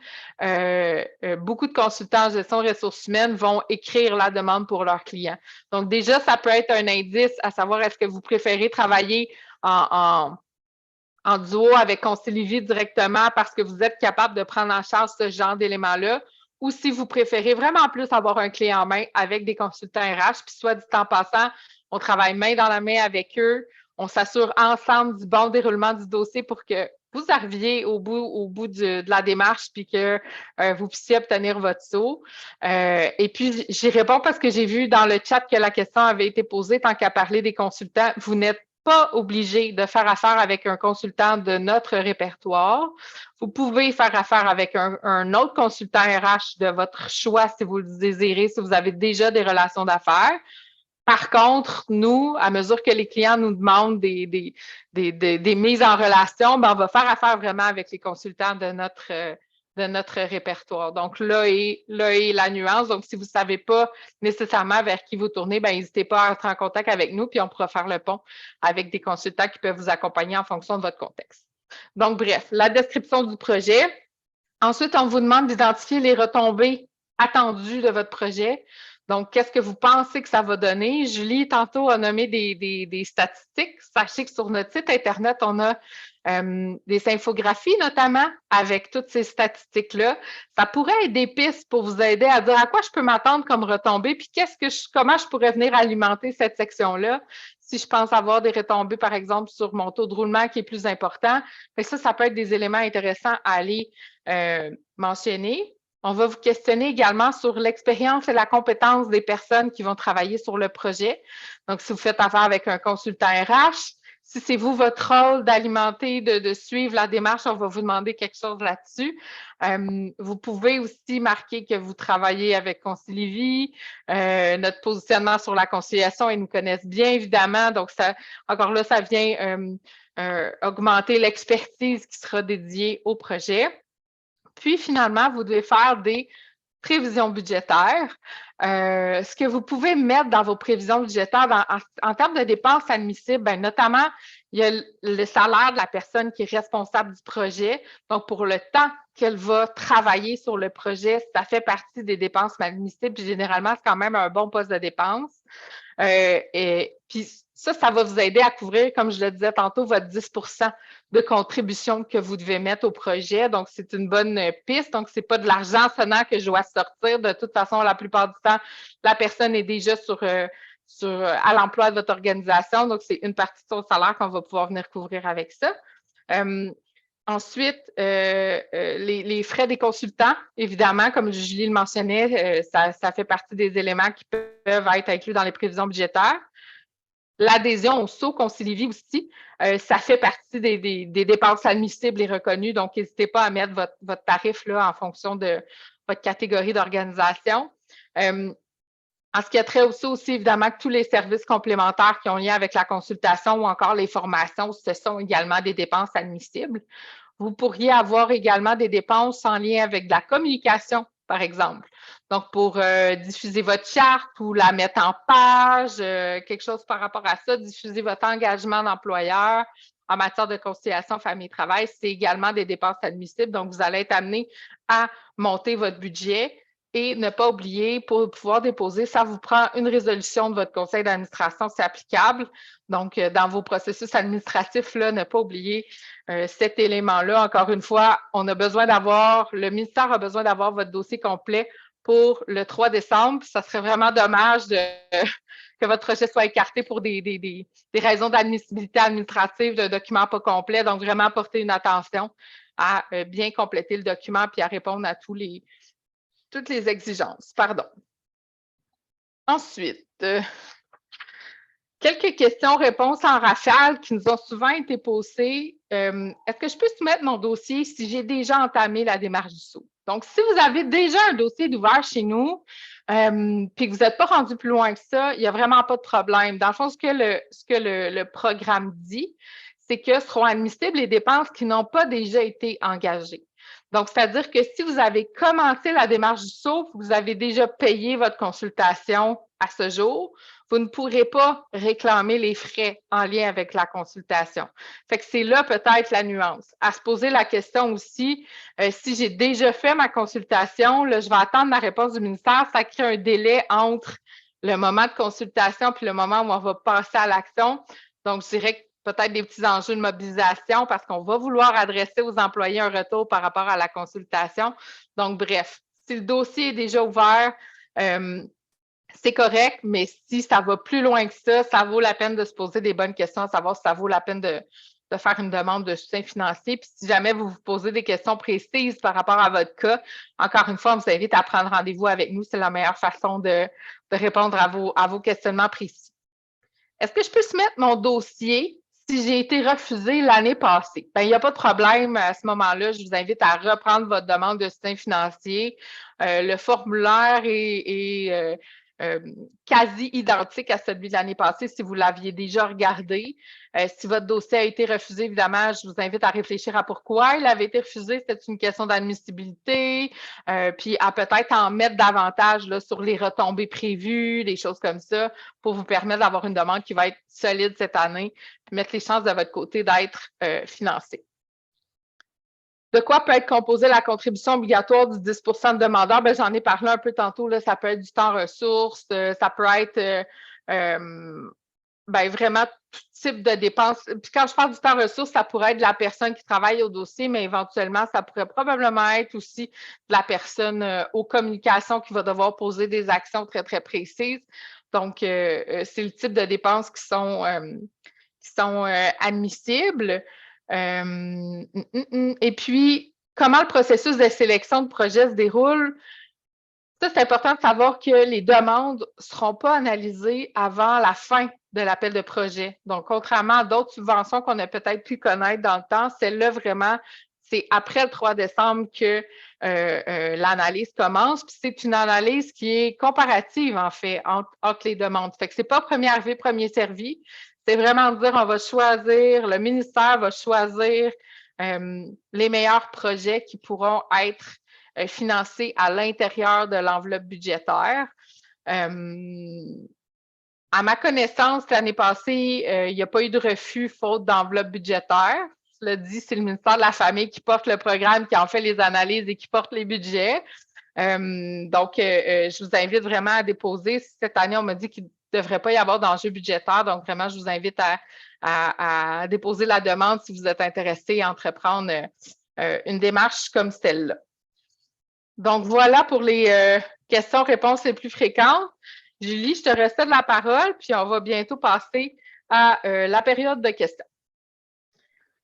beaucoup de consultants en gestion des ressources humaines vont écrire la demande pour leurs clients. Donc déjà, ça peut être un indice à savoir est-ce que vous préférez travailler en duo avec Concilivy directement parce que vous êtes capable de prendre en charge ce genre d'éléments-là, ou si vous préférez vraiment plus avoir un clé en main avec des consultants RH, puis soit dit en passant, on travaille main dans la main avec eux, on s'assure ensemble du bon déroulement du dossier pour que vous arriviez au bout de la démarche puis que vous puissiez obtenir votre saut. Et puis, j'y réponds parce que j'ai vu dans le chat que la question avait été posée, tant qu'à parler des consultants, vous n'êtes pas obligé de faire affaire avec un consultant de notre répertoire. Vous pouvez faire affaire avec un autre consultant RH de votre choix si vous le désirez, si vous avez déjà des relations d'affaires. Par contre, nous, à mesure que les clients nous demandent des mises en relation, ben, on va faire affaire vraiment avec les consultants de notre répertoire. Donc, là est la nuance. Donc, si vous ne savez pas nécessairement vers qui vous tournez, ben, n'hésitez pas à être en contact avec nous, puis on pourra faire le pont avec des consultants qui peuvent vous accompagner en fonction de votre contexte. Donc, bref, la description du projet. Ensuite, on vous demande d'identifier les retombées attendues de votre projet. Donc, qu'est-ce que vous pensez que ça va donner? Julie, tantôt, a nommé des statistiques. Sachez que sur notre site Internet, on a des infographies, notamment, avec toutes ces statistiques-là. Ça pourrait être des pistes pour vous aider à dire à quoi je peux m'attendre comme retombée, puis comment je pourrais venir alimenter cette section-là si je pense avoir des retombées, par exemple, sur mon taux de roulement qui est plus important. Ça peut être des éléments intéressants à aller mentionner. On va vous questionner également sur l'expérience et la compétence des personnes qui vont travailler sur le projet. Donc, si vous faites affaire avec un consultant RH, si c'est vous, votre rôle d'alimenter, de suivre la démarche, on va vous demander quelque chose là-dessus. Vous pouvez aussi marquer que vous travaillez avec Concilivy, notre positionnement sur la conciliation, ils nous connaissent bien, évidemment. Donc, encore là, ça vient augmenter l'expertise qui sera dédiée au projet. Puis, finalement, vous devez faire des prévisions budgétaires. Ce que vous pouvez mettre dans vos prévisions budgétaires en termes de dépenses admissibles, bien, notamment, il y a le salaire de la personne qui est responsable du projet. Donc, pour le temps qu'elle va travailler sur le projet, ça fait partie des dépenses admissibles. Puis, généralement, c'est quand même un bon poste de dépense. Et puis, ça va vous aider à couvrir, comme je le disais tantôt, votre 10 de contribution que vous devez mettre au projet. Donc, c'est une bonne piste. Donc, ce n'est pas de l'argent sonnant que je dois sortir. De toute façon, la plupart du temps, la personne est déjà à l'emploi de votre organisation. Donc, c'est une partie de son salaire qu'on va pouvoir venir couvrir avec ça. Ensuite, les frais des consultants, évidemment, comme Julie le mentionnait, ça fait partie des éléments qui peuvent être inclus dans les prévisions budgétaires. L'adhésion au saut Concilivy aussi, ça fait partie des dépenses admissibles et reconnues. Donc, n'hésitez pas à mettre votre tarif là, en fonction de votre catégorie d'organisation.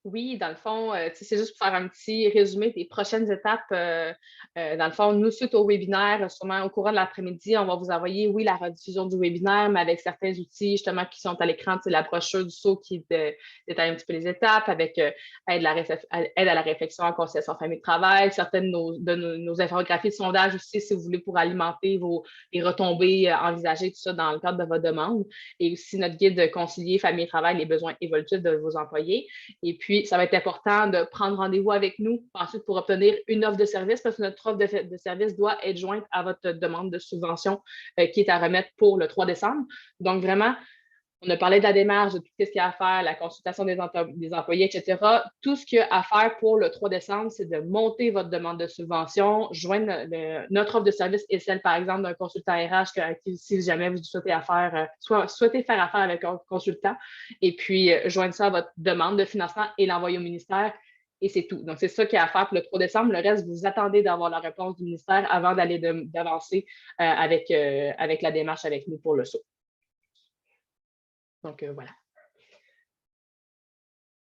Oui, dans le fond, c'est juste pour faire un petit résumé des prochaines étapes. Dans le fond, nous, suite au webinaire, sûrement au courant de l'après-midi, on va vous envoyer, oui, la rediffusion du webinaire, mais avec certains outils justement qui sont à l'écran. C'est la brochure du saut qui détaille un petit peu les étapes, avec aide à la réflexion en conciliation famille-travail, certaines de nos infographies de sondage aussi, si vous voulez, pour alimenter les retombées envisagées, tout ça, dans le cadre de votre demande. Et aussi notre guide de concilier famille-travail, les besoins évolutifs de vos employés. Et puis, ça va être important de prendre rendez-vous avec nous ensuite pour obtenir une offre de service parce que notre offre de service doit être jointe à votre demande de subvention qui est à remettre pour le 3 décembre. Donc, vraiment, on a parlé de la démarche, de tout ce qu'il y a à faire, la consultation des employés, etc. Tout ce qu'il y a à faire pour le 3 décembre, c'est de monter votre demande de subvention, joindre notre offre de service et celle, par exemple, d'un consultant RH, si jamais vous souhaitez faire affaire avec un consultant, et puis joindre ça à votre demande de financement et l'envoyer au ministère. Et c'est tout. Donc, c'est ça qu'il y a à faire pour le 3 décembre. Le reste, vous attendez d'avoir la réponse du ministère avant d'avancer avec la démarche avec nous pour le saut. Donc, voilà.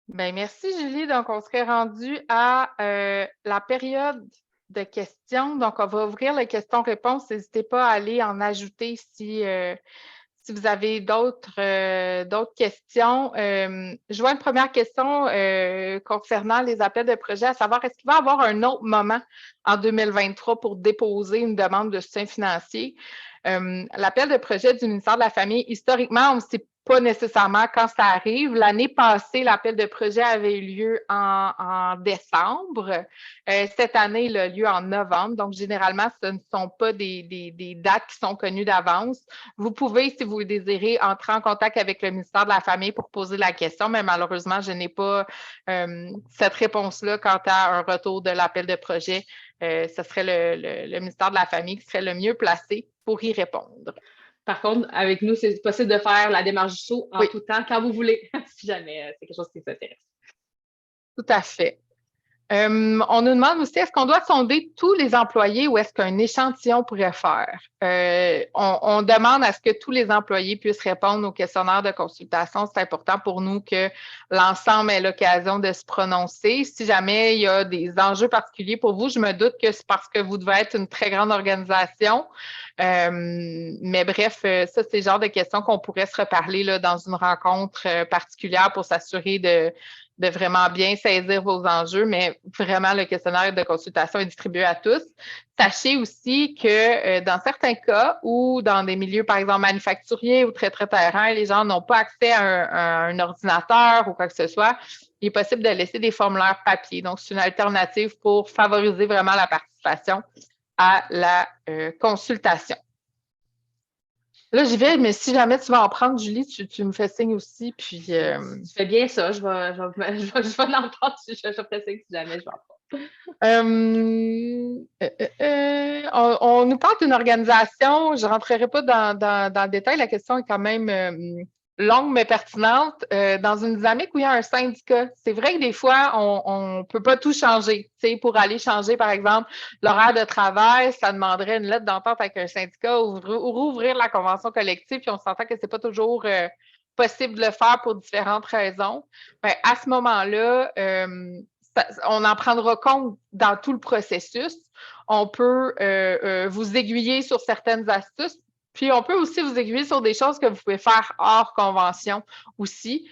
Bien, merci, Julie. Donc, on serait rendu à la période de questions. Donc, on va ouvrir les questions-réponses. N'hésitez pas à aller en ajouter si vous avez d'autres questions. Je vois une première question concernant les appels de projet, à savoir, est-ce qu'il va y avoir un autre moment en 2023 pour déposer une demande de soutien financier? L'appel de projet du ministère de la Famille, historiquement, on ne sait pas nécessairement quand ça arrive. L'année passée, l'appel de projet avait eu lieu en décembre. Cette année, il a lieu en novembre. Donc, généralement, ce ne sont pas des dates qui sont connues d'avance. Vous pouvez, si vous le désirez, entrer en contact avec le ministère de la Famille pour poser la question, mais malheureusement, je n'ai pas cette réponse-là quant à un retour de l'appel de projet. Ce serait le ministère de la Famille qui serait le mieux placé pour y répondre. Par contre, avec nous, c'est possible de faire la démarche du saut en tout temps, quand vous voulez, si jamais c'est quelque chose qui vous intéresse. Tout à fait. On nous demande aussi, est-ce qu'on doit sonder tous les employés ou est-ce qu'un échantillon pourrait faire? On demande à ce que tous les employés puissent répondre au questionnaire de consultation. C'est important pour nous que l'ensemble ait l'occasion de se prononcer. Si jamais il y a des enjeux particuliers pour vous, je me doute que c'est parce que vous devez être une très grande organisation. Mais bref, ça, c'est le genre de questions qu'on pourrait se reparler là, dans une rencontre particulière pour s'assurer de vraiment bien saisir vos enjeux, mais vraiment, le questionnaire de consultation est distribué à tous. Sachez aussi que dans certains cas ou dans des milieux, par exemple, manufacturiers ou très terrain, les gens n'ont pas accès à un ordinateur ou quoi que ce soit, il est possible de laisser des formulaires papier. Donc, c'est une alternative pour favoriser vraiment la participation à la consultation. Là, j'y vais, mais si jamais tu vas en prendre, Julie, tu me fais signe aussi. Puis, Je fais bien ça. Je vais en prendre. Je ferai signe si jamais je vais en prendre. On nous parle d'une organisation. Je ne rentrerai pas dans le détail. La question est quand même longue mais pertinente. Dans une dynamique où il y a un syndicat, c'est vrai que des fois, on ne peut pas tout changer. Tu sais, pour aller changer, par exemple, l'horaire de travail, ça demanderait une lettre d'entente avec un syndicat ou rouvrir la convention collective, puis on s'entend que ce n'est pas toujours possible de le faire pour différentes raisons. Bien, à ce moment-là, on en prendra compte dans tout le processus. On peut vous aiguiller sur certaines astuces. Puis, on peut aussi vous aiguiller sur des choses que vous pouvez faire hors convention aussi.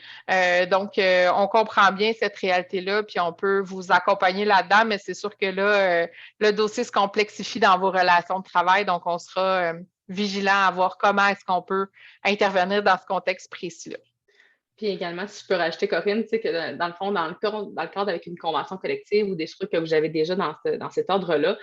Donc, on comprend bien cette réalité-là, puis on peut vous accompagner là-dedans, mais c'est sûr que là, le dossier se complexifie dans vos relations de travail, donc on sera vigilant à voir comment est-ce qu'on peut intervenir dans ce contexte précis-là. Puis également, si je peux rajouter, Corinne, tu sais que dans le fond, dans le cadre avec une convention collective ou des trucs que vous avez déjà dans cet ordre-là,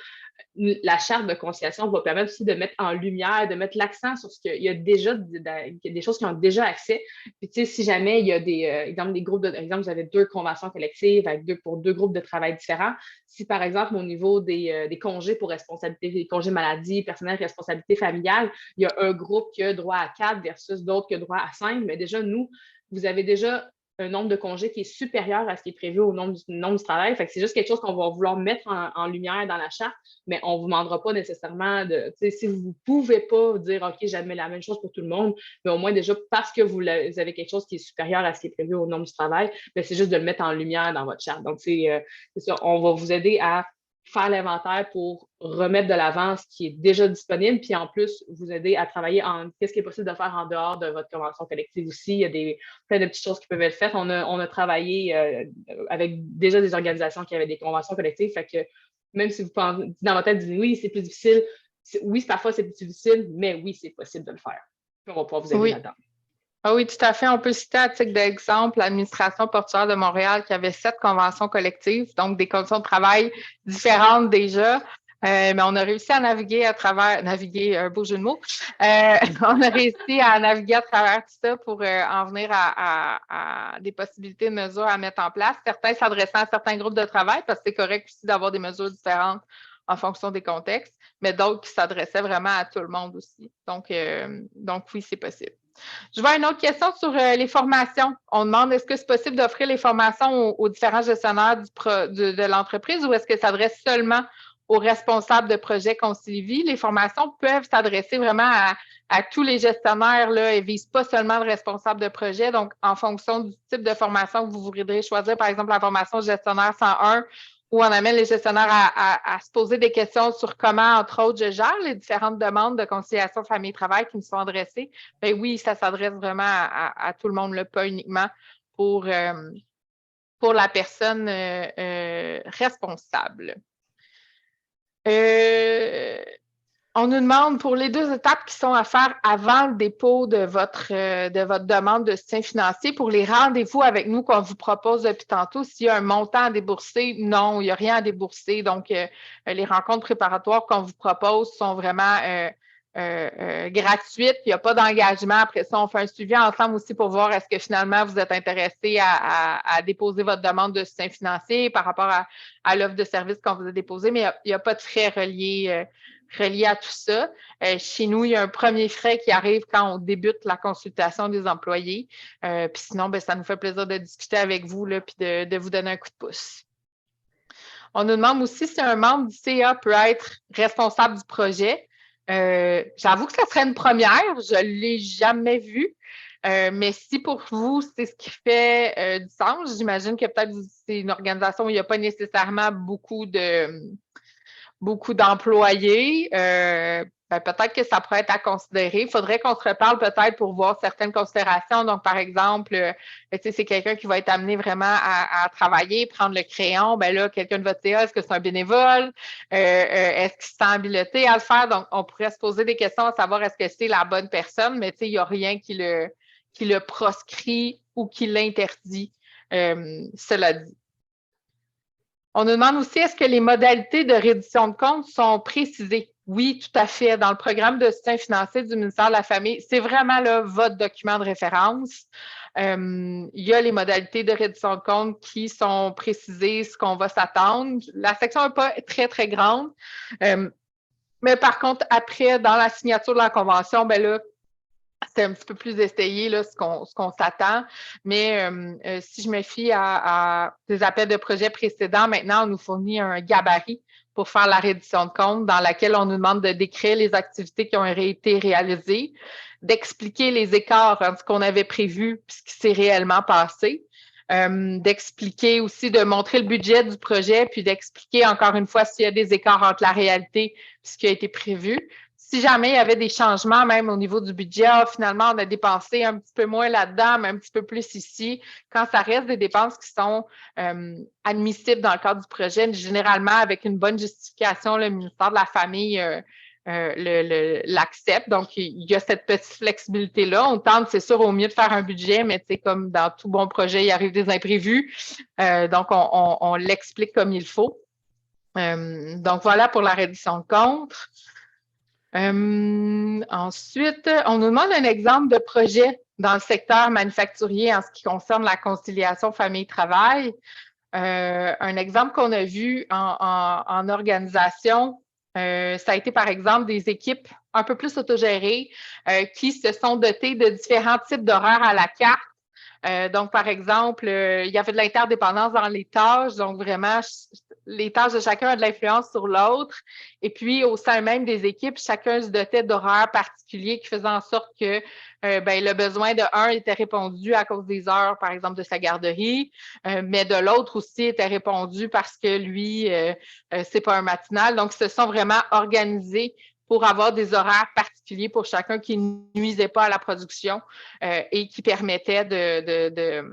la charte de conciliation va permettre aussi de mettre en lumière, de mettre l'accent sur ce qu'il y a déjà, des choses qui ont déjà accès. Puis, tu sais, si jamais il y a des groupes exemple, vous avez 2 conventions collectives pour 2 groupes de travail différents. Si, par exemple, au niveau des congés pour responsabilité, des congés maladie, personnel, responsabilité familiale, il y a un groupe qui a droit à 4 versus d'autres qui ont droit à 5, mais déjà, nous, vous avez déjà un nombre de congés qui est supérieur à ce qui est prévu au nombre du travail. Fait que c'est juste quelque chose qu'on va vouloir mettre en lumière dans la charte, mais on ne vous demandera pas nécessairement si vous ne pouvez pas dire OK, j'admets la même chose pour tout le monde, mais au moins déjà parce que vous avez quelque chose qui est supérieur à ce qui est prévu au nombre du travail, c'est juste de le mettre en lumière dans votre charte. Donc, c'est ça, on va vous aider à faire l'inventaire pour remettre de l'avant ce qui est déjà disponible, puis en plus, vous aider à travailler en qu'est-ce qui est possible de faire en dehors de votre convention collective aussi. Il y a plein de petites choses qui peuvent être faites. On a travaillé avec déjà des organisations qui avaient des conventions collectives, fait que même si vous pensez, dans votre tête, vous dites oui, c'est plus difficile, oui, parfois c'est plus difficile, mais oui, c'est possible de le faire. Puis on va pouvoir vous aider là-dedans. Ah oui, tout à fait. On peut citer à titre d'exemple l'administration portuaire de Montréal qui avait 7 conventions collectives, donc des conditions de travail différentes déjà. Mais on a réussi à naviguer un beau jeu de mots. On a réussi à naviguer à travers tout ça pour en venir à des possibilités de mesures à mettre en place. Certains s'adressant à certains groupes de travail, parce que c'est correct aussi d'avoir des mesures différentes en fonction des contextes, mais d'autres qui s'adressaient vraiment à tout le monde aussi. Donc oui, c'est possible. Je vois une autre question sur les formations. On demande est-ce que c'est possible d'offrir les formations aux différents gestionnaires de l'entreprise ou est-ce que ça s'adresse seulement aux responsables de projets Concilivie? Les formations peuvent s'adresser vraiment à tous les gestionnaires. Là, elles ne visent pas seulement le responsable de projet. Donc, en fonction du type de formation que vous voudrez choisir, par exemple, la formation gestionnaire 101, où on amène les gestionnaires à se poser des questions sur comment, entre autres, je gère les différentes demandes de conciliation famille-travail qui me sont adressées. Bien oui, ça s'adresse vraiment à tout le monde, là, pas uniquement pour la personne responsable. On nous demande pour les 2 étapes qui sont à faire avant le dépôt de votre demande de soutien financier, pour les rendez-vous avec nous qu'on vous propose depuis tantôt, s'il y a un montant à débourser, non, il n'y a rien à débourser. Donc, les rencontres préparatoires qu'on vous propose sont vraiment gratuites. Il n'y a pas d'engagement. Après ça, on fait un suivi ensemble aussi pour voir est-ce que finalement vous êtes intéressé à déposer votre demande de soutien financier par rapport à l'offre de service qu'on vous a déposée, mais il n'y a pas de frais reliés à tout ça. Chez nous, il y a un premier frais qui arrive quand on débute la consultation des employés. Puis sinon, ça nous fait plaisir de discuter avec vous là, puis de vous donner un coup de pouce. On nous demande aussi si un membre du CA peut être responsable du projet. J'avoue que ça serait une première. Je ne l'ai jamais vu. Mais si pour vous, c'est ce qui fait du sens, j'imagine que peut-être c'est une organisation où il n'y a pas nécessairement beaucoup d'employés, peut-être que ça pourrait être à considérer. Il faudrait qu'on se reparle peut-être pour voir certaines considérations. Donc, par exemple, c'est quelqu'un qui va être amené vraiment à travailler, prendre le crayon. Ben là, quelqu'un de votre CA, est-ce que c'est un bénévole? Est-ce qu'il se sent habilité à le faire? Donc, on pourrait se poser des questions à savoir est-ce que c'est la bonne personne, mais il n'y a rien qui le proscrit ou qui l'interdit, cela dit. On nous demande aussi, est-ce que les modalités de reddition de comptes sont précisées? Oui, tout à fait. Dans le programme de soutien financier du ministère de la Famille, c'est vraiment là, votre document de référence. Il y a les modalités de reddition de comptes qui sont précisées, ce qu'on va s'attendre. La section n'est pas très, très grande. Mais par contre, après, dans la signature de la convention, là, c'est un petit peu plus essayé là, ce qu'on s'attend. Mais si je me fie à des appels de projets précédents, maintenant, on nous fournit un gabarit pour faire la reddition de compte dans laquelle on nous demande de décrire les activités qui ont été réalisées, d'expliquer les écarts entre ce qu'on avait prévu et ce qui s'est réellement passé, d'expliquer aussi, de montrer le budget du projet, puis d'expliquer encore une fois s'il y a des écarts entre la réalité et ce qui a été prévu. Si jamais il y avait des changements, même au niveau du budget, finalement, on a dépensé un petit peu moins là-dedans, mais un petit peu plus ici. Quand ça reste des dépenses qui sont admissibles dans le cadre du projet, généralement, avec une bonne justification, le ministère de la Famille l'accepte. Donc, il y a cette petite flexibilité-là. On tente, c'est sûr, au mieux de faire un budget, mais comme dans tout bon projet, il arrive des imprévus. Donc, on l'explique comme il faut. Donc, voilà pour la reddition de compte. Ensuite, on nous demande un exemple de projet dans le secteur manufacturier en ce qui concerne la conciliation famille-travail. Un exemple qu'on a vu en organisation, ça a été par exemple des équipes un peu plus autogérées qui se sont dotées de différents types d'horaires à la carte Donc, par exemple, il y avait de l'interdépendance dans les tâches, donc vraiment, les tâches de chacun ont de l'influence sur l'autre. Et puis, au sein même des équipes, chacun se dotait d'horaires particuliers qui faisaient en sorte que le besoin de un était répondu à cause des heures, par exemple, de sa garderie, mais de l'autre aussi était répondu parce que lui, c'est pas un matinal. Donc, ils se sont vraiment organisés pour avoir des horaires particuliers pour chacun qui ne nuisait pas à la production et qui permettait de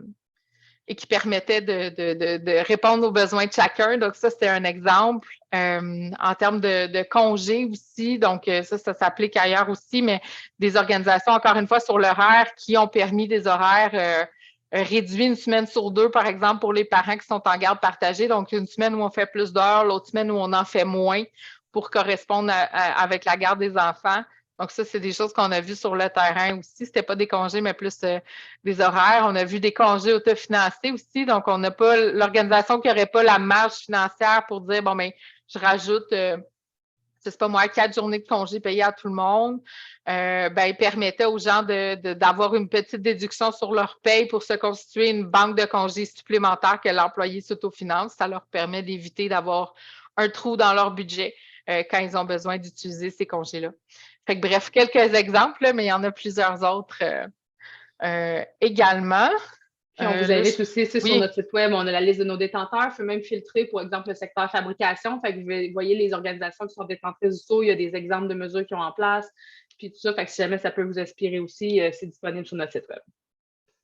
répondre aux besoins de chacun. Donc, ça, c'était un exemple. En termes de congés aussi, donc ça s'applique ailleurs aussi, mais des organisations, encore une fois, sur l'horaire qui ont permis des horaires réduits une semaine sur deux, par exemple, pour les parents qui sont en garde partagée. Donc, une semaine où on fait plus d'heures, l'autre semaine où on en fait moins pour correspondre avec la garde des enfants. Donc, ça, c'est des choses qu'on a vues sur le terrain aussi. C'était pas des congés, mais plus des horaires. On a vu des congés autofinancés aussi. Donc, on n'a pas l'organisation qui n'aurait pas la marge financière pour dire, bon, mais je rajoute, c'est pas moi, 4 journées de congés payées à tout le monde. Il permettait aux gens d'avoir une petite déduction sur leur paye pour se constituer une banque de congés supplémentaire que l'employé s'autofinance. Ça leur permet d'éviter d'avoir un trou dans leur budget quand ils ont besoin d'utiliser ces congés-là. Fait que, bref, quelques exemples, là, mais il y en a plusieurs autres également. Puis on vous invite aussi, sur oui. notre site web, on a la liste de nos détenteurs. Il faut même filtrer, par exemple, le secteur fabrication. Fait que vous voyez les organisations qui sont détentrices du SAU, il y a des exemples de mesures qui ont en place, puis tout ça. Fait que si jamais ça peut vous inspirer aussi, c'est disponible sur notre site web.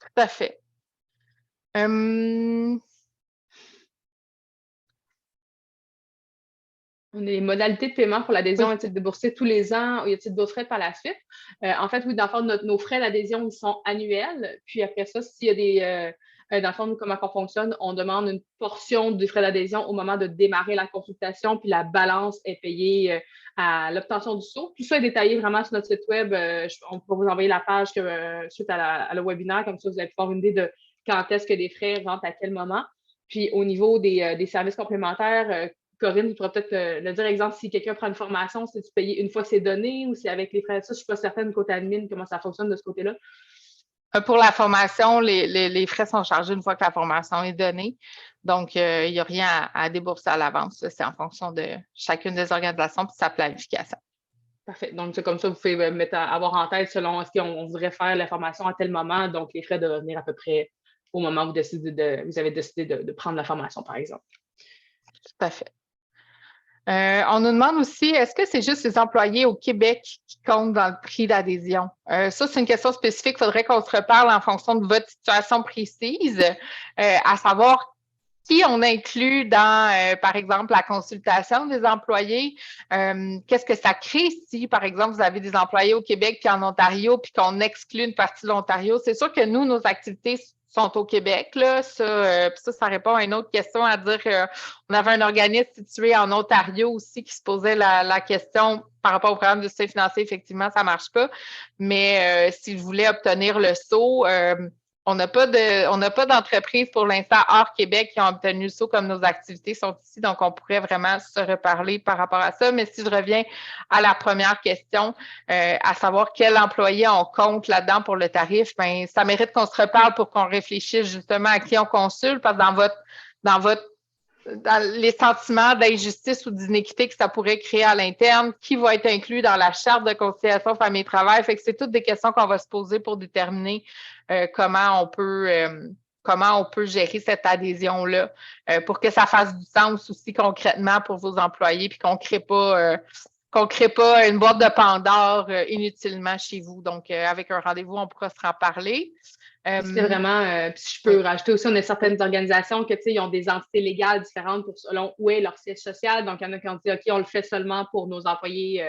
Tout à fait. On a les modalités de paiement pour l'adhésion. Est-il déboursé tous les ans ou y a-t-il d'autres frais par la suite? En fait, oui, dans le fond, nos frais d'adhésion, ils sont annuels. Puis après ça, s'il y a des. Dans le fond, comment on fonctionne, on demande une portion des frais d'adhésion au moment de démarrer la consultation, puis la balance est payée à l'obtention du SAU. Tout ça est détaillé vraiment sur notre site web. On peut vous envoyer la page suite à le webinaire, comme ça, vous allez pouvoir une idée de quand est-ce que les frais rentrent à quel moment. Puis au niveau des services complémentaires, Corinne, tu pourrais peut-être le dire, exemple, si quelqu'un prend une formation, c'est-tu payé une fois que c'est donné ou c'est avec les frais de ça? Je ne suis pas certaine côté admin, comment ça fonctionne de ce côté-là. Pour la formation, les frais sont chargés une fois que la formation est donnée. Donc, il n'y a rien à débourser à l'avance. C'est en fonction de chacune des organisations et de sa planification. Parfait. Donc, c'est comme ça, vous pouvez avoir en tête selon est-ce qu'on voudrait faire la formation à tel moment. Donc, les frais devraient venir à peu près au moment où vous avez décidé de prendre la formation, par exemple. Tout à fait. On nous demande aussi, est-ce que c'est juste les employés au Québec qui comptent dans le prix d'adhésion? Ça, c'est une question spécifique. Il faudrait qu'on se reparle en fonction de votre situation précise, à savoir qui on inclut dans, par exemple, la consultation des employés. Qu'est-ce que ça crée si, par exemple, vous avez des employés au Québec puis en Ontario, puis qu'on exclut une partie de l'Ontario? C'est sûr que nous, nos activités sont au Québec, là. Ça répond à une autre question, à dire qu'on avait un organisme situé en Ontario aussi qui se posait la question par rapport au programme de soutien financier. Effectivement, ça ne marche pas. Mais s'ils voulaient obtenir le SAU, on n'a pas d'entreprise pour l'instant hors Québec qui ont obtenu le SAU comme nos activités sont ici, donc on pourrait vraiment se reparler par rapport à ça. Mais si je reviens à la première question, à savoir quel employé on compte là-dedans pour le tarif, bien, ça mérite qu'on se reparle pour qu'on réfléchisse justement à qui on consulte, parce que dans les sentiments d'injustice ou d'inéquité que ça pourrait créer à l'interne, qui va être inclus dans la charte de conciliation famille-travail. Fait que c'est toutes des questions qu'on va se poser pour déterminer comment on peut gérer cette adhésion-là pour que ça fasse du sens aussi concrètement pour vos employés puis qu'on ne crée pas une boîte de Pandore inutilement chez vous. Donc, avec un rendez-vous, on pourra se en parler. C'est vraiment, si je peux rajouter aussi, on a certaines organisations qui ont des entités légales différentes selon où est leur siège social. Donc, il y en a qui ont dit, OK, on le fait seulement pour nos employés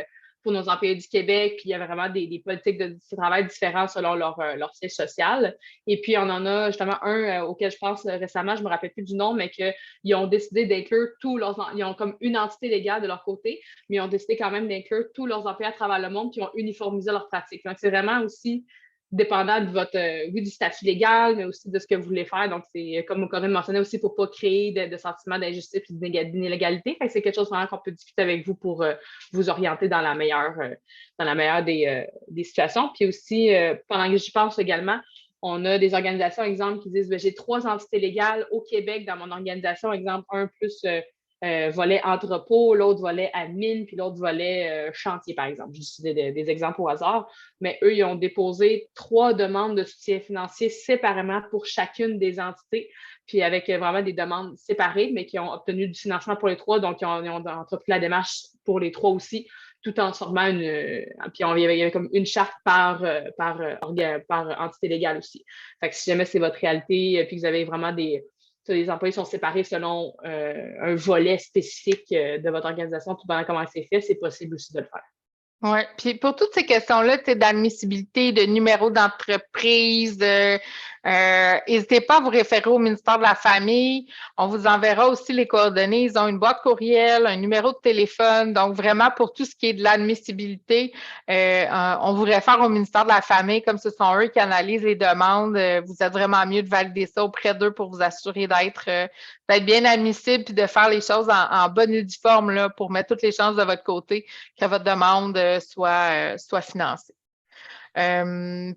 du Québec, puis il y a vraiment des politiques de travail différentes selon leur siège social. Et puis, on en a justement un auquel je pense récemment, je ne me rappelle plus du nom, mais qu'ils ont décidé d'inclure ils ont comme une entité légale de leur côté, mais ils ont décidé quand même d'inclure tous leurs employés à travers le monde, puis ils ont uniformisé leurs pratiques. Donc, c'est vraiment aussi dépendant de votre, du statut légal, mais aussi de ce que vous voulez faire. Donc, c'est comme Corinne mentionnait aussi pour ne pas créer de sentiments d'injustice et d'inégalité. C'est quelque chose vraiment qu'on peut discuter avec vous pour vous orienter dans la meilleure des situations. Puis aussi, pendant que j'y pense également, On a des organisations, exemple, qui disent, j'ai 3 entités légales au Québec dans mon organisation, exemple, un plus volet entrepôt, l'autre volet admin, puis l'autre volet chantier, par exemple. J'ai utilisé des exemples au hasard, mais eux, ils ont déposé 3 demandes de soutien financier séparément pour chacune des entités, puis avec vraiment des demandes séparées, mais qui ont obtenu du financement pour les 3, donc ils ont entrepris la démarche pour les 3 aussi, tout en formant puis il y avait comme une charte par entité légale aussi. Fait que si jamais c'est votre réalité, puis que vous avez vraiment les employés sont séparés selon un volet spécifique de votre organisation, tout dépendant comment c'est fait, c'est possible aussi de le faire. Oui, puis pour toutes ces questions-là, d'admissibilité, de numéro d'entreprise, n'hésitez pas à vous référer au ministère de la Famille. On vous enverra aussi les coordonnées. Ils ont une boîte courriel, un numéro de téléphone. Donc, vraiment, pour tout ce qui est de l'admissibilité, on vous réfère au ministère de la Famille, comme ce sont eux qui analysent les demandes. Vous êtes vraiment mieux de valider ça auprès d'eux pour vous assurer d'être bien admissible puis de faire les choses en bonne et due forme là, pour mettre toutes les chances de votre côté que votre demande soit financée.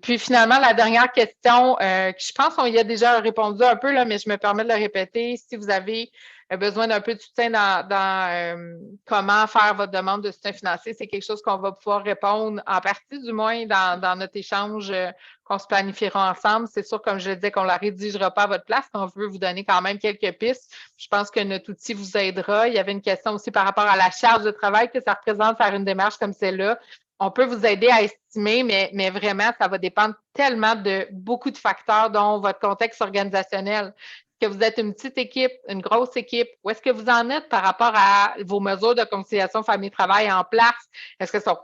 Puis finalement, la dernière question, je pense qu'on y a déjà répondu un peu, là, mais je me permets de le répéter. Si vous avez besoin d'un peu de soutien dans comment faire votre demande de soutien financier, c'est quelque chose qu'on va pouvoir répondre en partie, du moins, dans notre échange qu'on se planifiera ensemble. C'est sûr, comme je le disais, qu'on ne la rédigera pas à votre place, mais on veut vous donner quand même quelques pistes. Je pense que notre outil vous aidera. Il y avait une question aussi par rapport à la charge de travail que ça représente faire une démarche comme celle-là. On peut vous aider à estimer, mais vraiment, ça va dépendre tellement de beaucoup de facteurs, dont votre contexte organisationnel. Est-ce que vous êtes une petite équipe, une grosse équipe? Où est-ce que vous en êtes par rapport à vos mesures de conciliation famille-travail en place? Est-ce qu'elles sont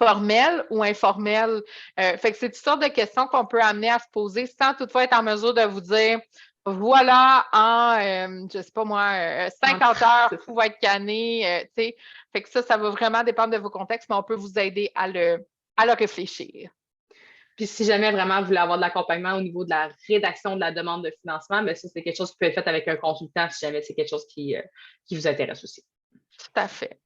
formelles ou informelles? Fait que c'est toutes sortes de questions qu'on peut amener à se poser sans toutefois être en mesure de vous dire voilà, je ne sais pas moi, 50 heures, tout va être canné, tu sais. Fait que ça va vraiment dépendre de vos contextes, mais on peut vous aider à le réfléchir. Puis si jamais vraiment vous voulez avoir de l'accompagnement au niveau de la rédaction de la demande de financement, bien ça, c'est quelque chose qui peut être fait avec un consultant si jamais c'est quelque chose qui vous intéresse aussi. Tout à fait.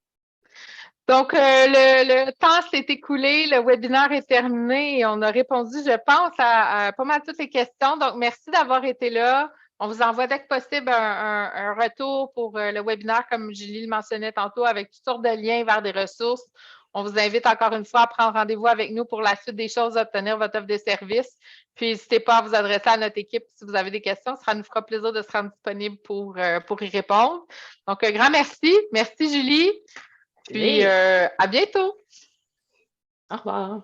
Donc, le temps s'est écoulé, le webinaire est terminé et on a répondu, je pense, à pas mal toutes les questions. Donc, merci d'avoir été là. On vous envoie dès que possible un retour pour le webinaire, comme Julie le mentionnait tantôt, avec toutes sortes de liens vers des ressources. On vous invite encore une fois à prendre rendez-vous avec nous pour la suite des choses, obtenir votre offre de service. Puis, n'hésitez pas à vous adresser à notre équipe si vous avez des questions. Ça nous fera plaisir de se rendre disponible pour y répondre. Donc, un grand merci. Merci, Julie. Puis, à bientôt. Au revoir.